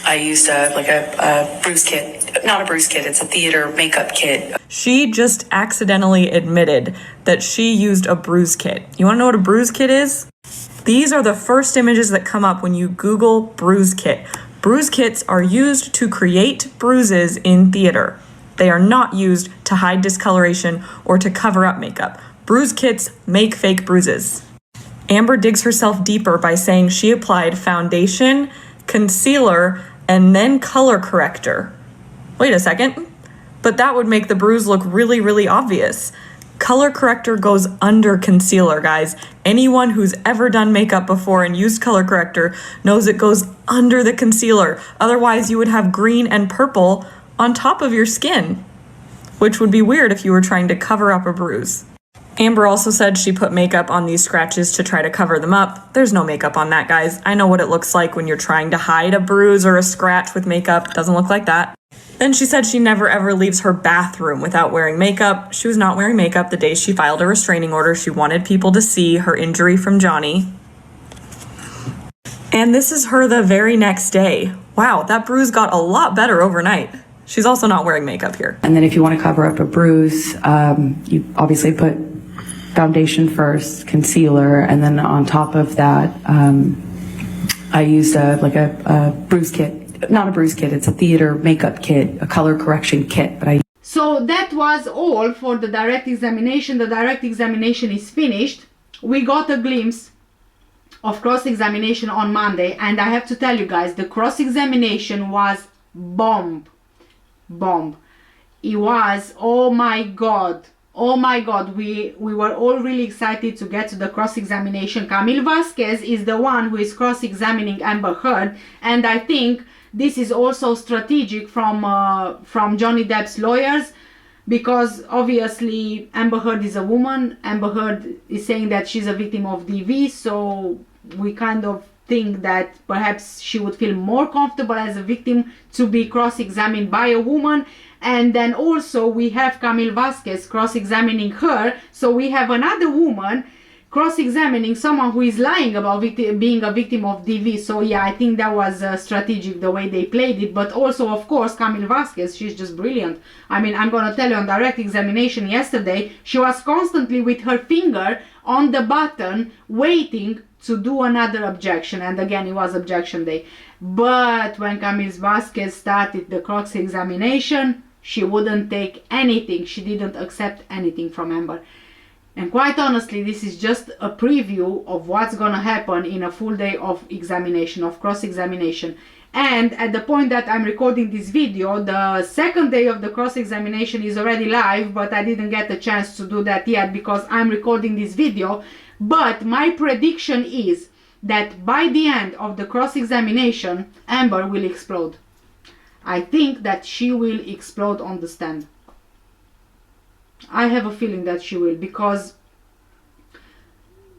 S6: I used a bruise kit. Not a bruise kit, it's a theater makeup kit.
S7: She just accidentally admitted that she used a bruise kit. You want to know what a bruise kit is? These are the first images that come up when you Google bruise kit. Bruise kits are used to create bruises in theater. They are not used to hide discoloration or to cover up makeup. Bruise kits make fake bruises. Amber digs herself deeper by saying she applied foundation, concealer, and then color corrector. Wait a second, but that would make the bruise look really, really obvious. Color corrector goes under concealer, guys. Anyone who's ever done makeup before and used color corrector knows it goes under the concealer. Otherwise, you would have green and purple on top of your skin, which would be weird if you were trying to cover up a bruise. Amber also said she put makeup on these scratches to try to cover them up. There's no makeup on that, guys. I know what it looks like when you're trying to hide a bruise or a scratch with makeup. Doesn't look like that. Then she said she never ever leaves her bathroom without wearing makeup. She was not wearing makeup the day she filed a restraining order. She wanted people to see her injury from Johnny. And this is her the very next day. Wow, that bruise got a lot better overnight. She's also not wearing makeup here.
S3: And then if you want to cover up a bruise, you obviously put foundation first, concealer, and then on top of that, I used a bruise kit. Not a bruise kit, it's a theater makeup kit, a color correction kit.
S1: So that was all for the direct examination. The direct examination is finished. We got a glimpse of cross-examination on Monday, and I have to tell you guys, the cross-examination was bomb. It was, oh my god, we were all really excited to get to the cross-examination. Camille Vasquez is the one who is cross-examining Amber Heard, and I think this is also strategic from Johnny Depp's lawyers, because obviously Amber Heard is a woman. Amber Heard is saying that she's a victim of DV, so we kind of think that perhaps she would feel more comfortable as a victim to be cross-examined by a woman. And then also we have Camille Vasquez cross-examining her, so we have another woman cross-examining someone who is lying about being a victim of DV. So yeah, I think that was strategic the way they played it. But also, of course, Camille Vasquez, she's just brilliant. I mean, I'm gonna tell you, on direct examination yesterday, she was constantly with her finger on the button waiting to do another objection, and again it was objection day. But when Camille Vasquez started the cross-examination, she wouldn't take anything. She didn't accept anything from Amber. And quite honestly, this is just a preview of what's gonna happen in a full day of examination, of cross-examination. And at the point that I'm recording this video, the second day of the cross-examination is already live, but I didn't get a chance to do that yet because I'm recording this video. But my prediction is that by the end of the cross-examination, Amber will explode. I think that she will explode on the stand. I have a feeling that she will, because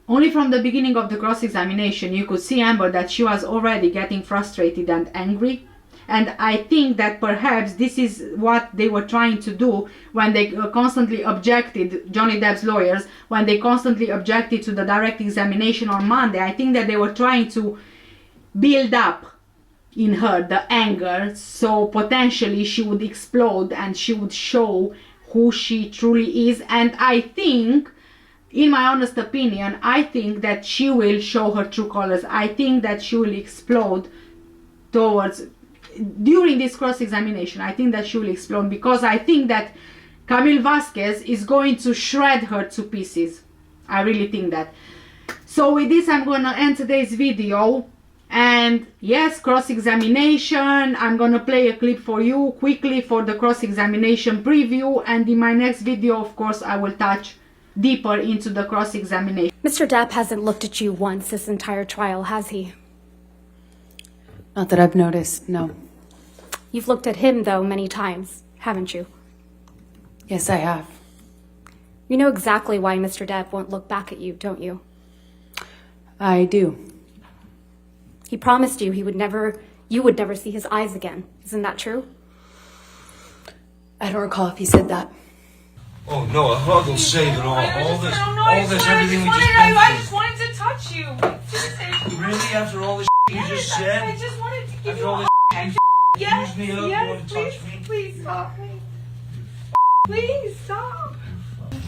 S1: only from the beginning of the cross-examination you could see Amber that she was already getting frustrated and angry. And I think that perhaps this is what they were trying to do when they constantly objected, Johnny Depp's lawyers, when they constantly objected to the direct examination on Monday. I think that they were trying to build up in her the anger, so potentially she would explode and she would show who she truly is. And I think, in my honest opinion, I think that she will show her true colors. I think that she will explode during this cross-examination. I think that she will explode, because I think that Camille Vasquez is going to shred her to pieces. I really think that. So with this, I'm gonna end today's video. And yes, cross-examination. I'm gonna play a clip for you quickly for the cross-examination preview, and in my next video, of course, I will touch deeper into the cross-examination.
S4: Mr. Depp hasn't looked at you once this entire trial, has he?
S3: Not that I've noticed, no.
S4: You've looked at him, though, many times, haven't you?
S3: Yes, I have.
S4: You know exactly why Mr. Depp won't look back at you, don't you?
S3: I do.
S4: He promised you you would never see his eyes again. Isn't that true?
S3: I don't recall if he said that.
S8: Oh no, a hug will save it all. All this, everything we just
S9: I
S8: been
S9: just wanted to touch you.
S8: through. Really? After all this you just said?
S9: I just wanted to give
S8: After
S9: you
S8: all
S9: a
S8: this
S9: yes,
S8: used me up, you
S9: yes,
S8: want to
S9: please,
S8: touch me?
S9: please stop me. Please stop.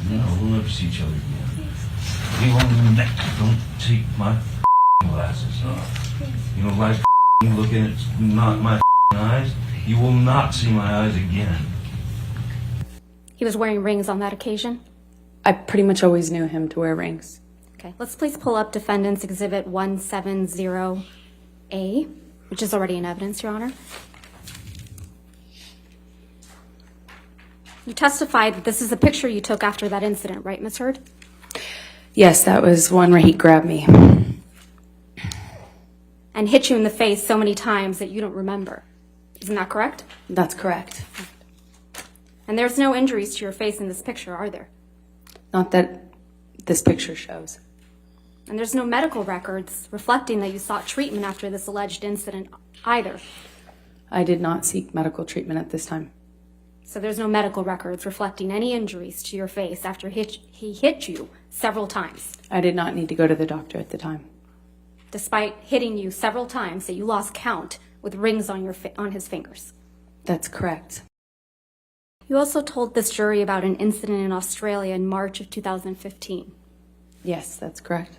S8: No, we'll never see each other again. You won't don't take my glasses off. You don't like looking at not my eyes? You will not see my eyes again.
S4: He was wearing rings on that occasion?
S3: I pretty much always knew him to wear rings.
S4: Okay, let's please pull up Defendants Exhibit 170A, which is already in evidence, Your Honor. You testified that this is a picture you took after that incident, right, Ms. Heard?
S3: Yes, that was one where he grabbed me.
S4: And hit you in the face so many times that you don't remember. Isn't that correct?
S3: That's correct.
S4: And there's no injuries to your face in this picture, are there?
S3: Not that this picture shows.
S4: And there's no medical records reflecting that you sought treatment after this alleged incident either.
S3: I did not seek medical treatment at this time.
S4: So there's no medical records reflecting any injuries to your face after he hit you several times.
S3: I did not need to go to the doctor at the time.
S4: Despite hitting you several times that you lost count with rings on his fingers.
S3: That's correct.
S4: You also told this jury about an incident in Australia in March of 2015.
S3: Yes, that's correct.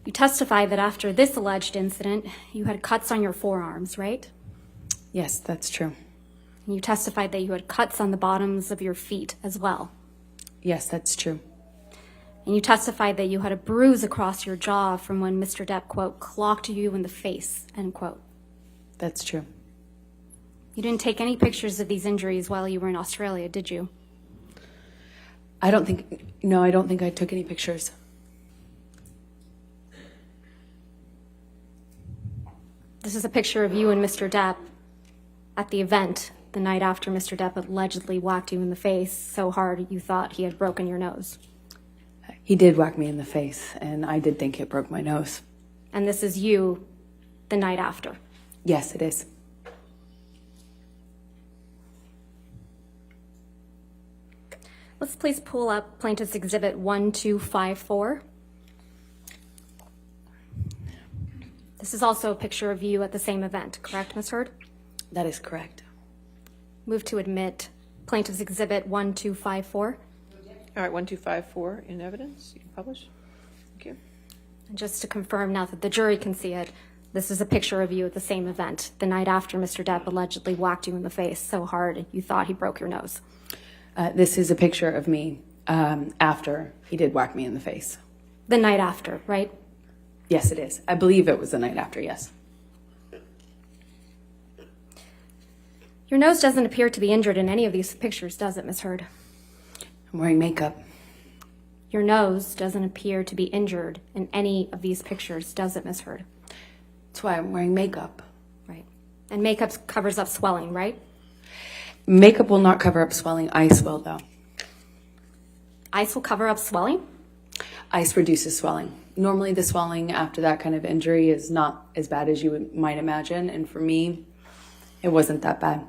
S4: You testified that after this alleged incident, you had cuts on your forearms, right?
S3: Yes, that's true.
S4: And you testified that you had cuts on the bottoms of your feet as well.
S3: Yes, that's true.
S4: And you testified that you had a bruise across your jaw from when Mr. Depp, quote, clocked you in the face, end quote.
S3: That's true.
S4: You didn't take any pictures of these injuries while you were in Australia, did you?
S3: I don't think I took any pictures.
S4: This is a picture of you and Mr. Depp at the event the night after Mr. Depp allegedly whacked you in the face so hard you thought he had broken your nose.
S3: He did whack me in the face, and I did think it broke my nose.
S4: And this is you the night after.
S3: Yes, it is.
S4: Let's please pull up Plaintiff's Exhibit 1254. This is also a picture of you at the same event, correct, Ms. Heard?
S3: That is correct.
S4: Move to admit Plaintiff's Exhibit 1254.
S5: All right, 1254 in evidence. You can publish. Thank you.
S4: And just to confirm now that the jury can see it, this is a picture of you at the same event, the night after Mr. Depp allegedly whacked you in the face so hard you thought he broke your nose.
S3: This is a picture of me after he did whack me in the face.
S4: The night after, right?
S3: Yes, it is. I believe it was the night after, yes.
S4: Your nose doesn't appear to be injured in any of these pictures, does it, Ms. Heard?
S3: I'm wearing makeup.
S4: Your nose doesn't appear to be injured in any of these pictures, does it, Ms. Heard?
S3: That's why I'm wearing makeup.
S4: Right. And makeup covers up swelling, right?
S3: Makeup will not cover up swelling. Ice will, though.
S4: Ice will cover up swelling?
S3: Ice reduces swelling. Normally, the swelling after that kind of injury is not as bad as you might imagine, and for me, it wasn't that bad.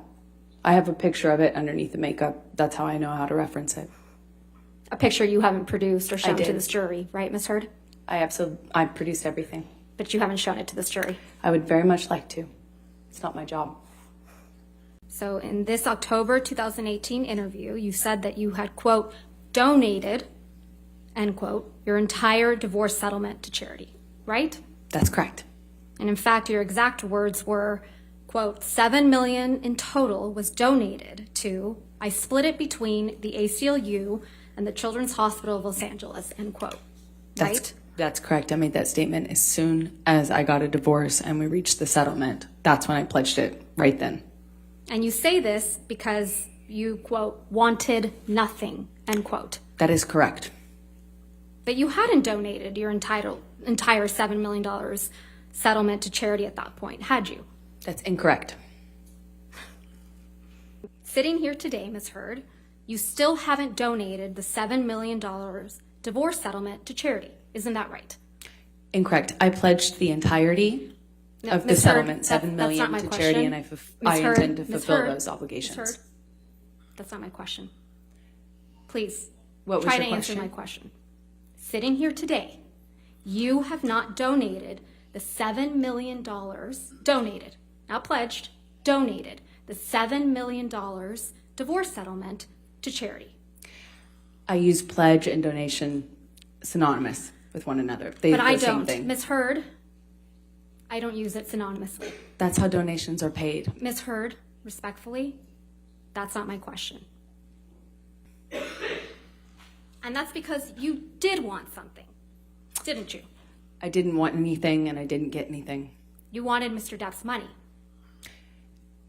S3: I have a picture of it underneath the makeup. That's how I know how to reference it.
S4: A picture you haven't produced or shown
S3: did.
S4: to this jury, right, Ms. Heard?
S3: I produced everything.
S4: But you haven't shown it to this jury.
S3: I would very much like to. It's not my job.
S4: So in this October 2018 interview, you said that you had, quote, donated, end quote, your entire divorce settlement to charity, right?
S3: That's correct.
S4: And in fact, your exact words were, quote, $7 million in total was donated to I split it between the ACLU and the Children's Hospital of Los Angeles, end quote. Right?
S3: That's correct. I made that statement as soon as I got a divorce and we reached the settlement. That's when I pledged it, right then.
S4: And you say this because you, quote, wanted nothing, end quote.
S3: That is correct.
S4: But you hadn't donated your entire $7 million settlement to charity at that point, had you?
S3: That's incorrect.
S4: Sitting here today, Ms. Heard, you still haven't donated the $7 million divorce settlement to charity. Isn't that right?
S3: Incorrect. I pledged the entirety of the
S4: Ms.
S3: settlement,
S4: Heard,
S3: $7 million
S4: that's
S3: to
S4: not my
S3: charity,
S4: question.
S3: and I intend to fulfill those obligations.
S4: Ms. Heard, that's not my question. Please,
S3: What was
S4: try
S3: your
S4: to answer
S3: question?
S4: my question. Sitting here today, you have not donated the $7 million, donated, not pledged, donated the $7 million divorce settlement to charity.
S3: I use pledge and donation synonymous with one another.
S4: But I
S3: the same
S4: don't.
S3: thing.
S4: Ms. Heard, I don't use it synonymously.
S3: That's how donations are paid.
S4: Ms. Heard, respectfully, that's not my question. And that's because you did want something, didn't you?
S3: I didn't want anything and I didn't get anything.
S4: You wanted Mr. Depp's money.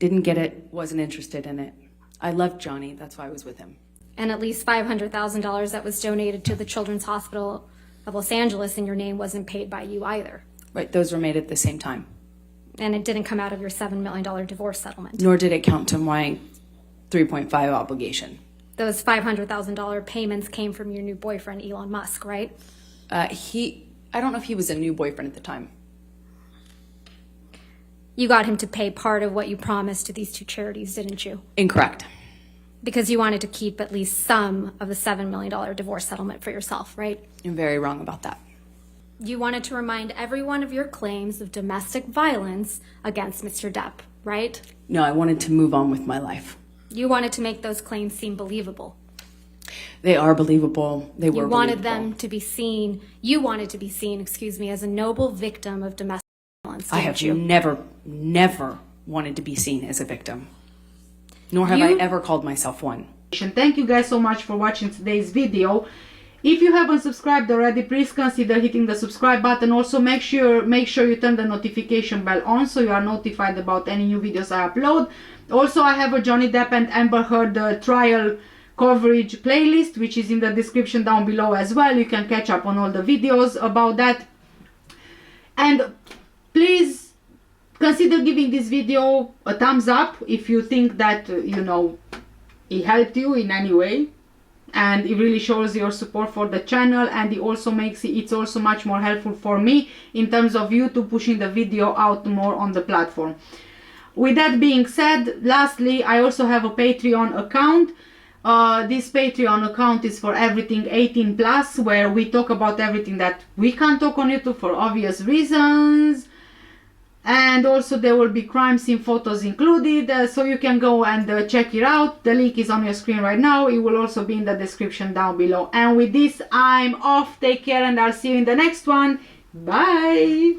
S3: Didn't get it, wasn't interested in it. I loved Johnny, that's why I was with him.
S4: And at least $500,000 that was donated to the Children's Hospital of Los Angeles in your name wasn't paid by you either.
S3: Right, those were made at the same time.
S4: And it didn't come out of your $7 million divorce settlement.
S3: Nor did it count to my 3.5 obligation.
S4: Those $500,000 payments came from your new boyfriend, Elon Musk, right?
S3: I don't know if he was a new boyfriend at the time.
S4: You got him to pay part of what you promised to these two charities, didn't you?
S3: Incorrect.
S4: Because you wanted to keep at least some of the $7 million divorce settlement for yourself, right?
S3: You're very wrong about that.
S4: You wanted to remind everyone of your claims of domestic violence against Mr. Depp, right?
S3: No, I wanted to move on with my life.
S4: You wanted to make those claims seem believable.
S3: They are believable. They were
S4: You wanted
S3: believable.
S4: them to be seen, you wanted to be seen, as a noble victim of domestic violence,
S3: I have
S4: didn't you?
S3: never wanted to be seen as a victim. Nor have I ever called myself one.
S1: Thank you guys so much for watching today's video. If you haven't subscribed already, please consider hitting the subscribe button. Also make sure you turn the notification bell on so you are notified about any new videos I upload. Also, I have a Johnny Depp and Amber Heard trial coverage playlist, which is in the description down below as well. You can catch up on all the videos about that. And please consider giving this video a thumbs up if you think that, it helped you in any way. And it really shows your support for the channel, and it also makes it's also much more helpful for me in terms of YouTube pushing the video out more on the platform. With that being said, lastly, I also have a Patreon account. This Patreon account is for everything 18+, where we talk about everything that we can't talk on YouTube for obvious reasons. And also there will be crime scene photos included, so you can go and check it out. The link is on your screen right now. It will also be in the description down below. And with this, I'm off. Take care, and I'll see you in the next one. Bye!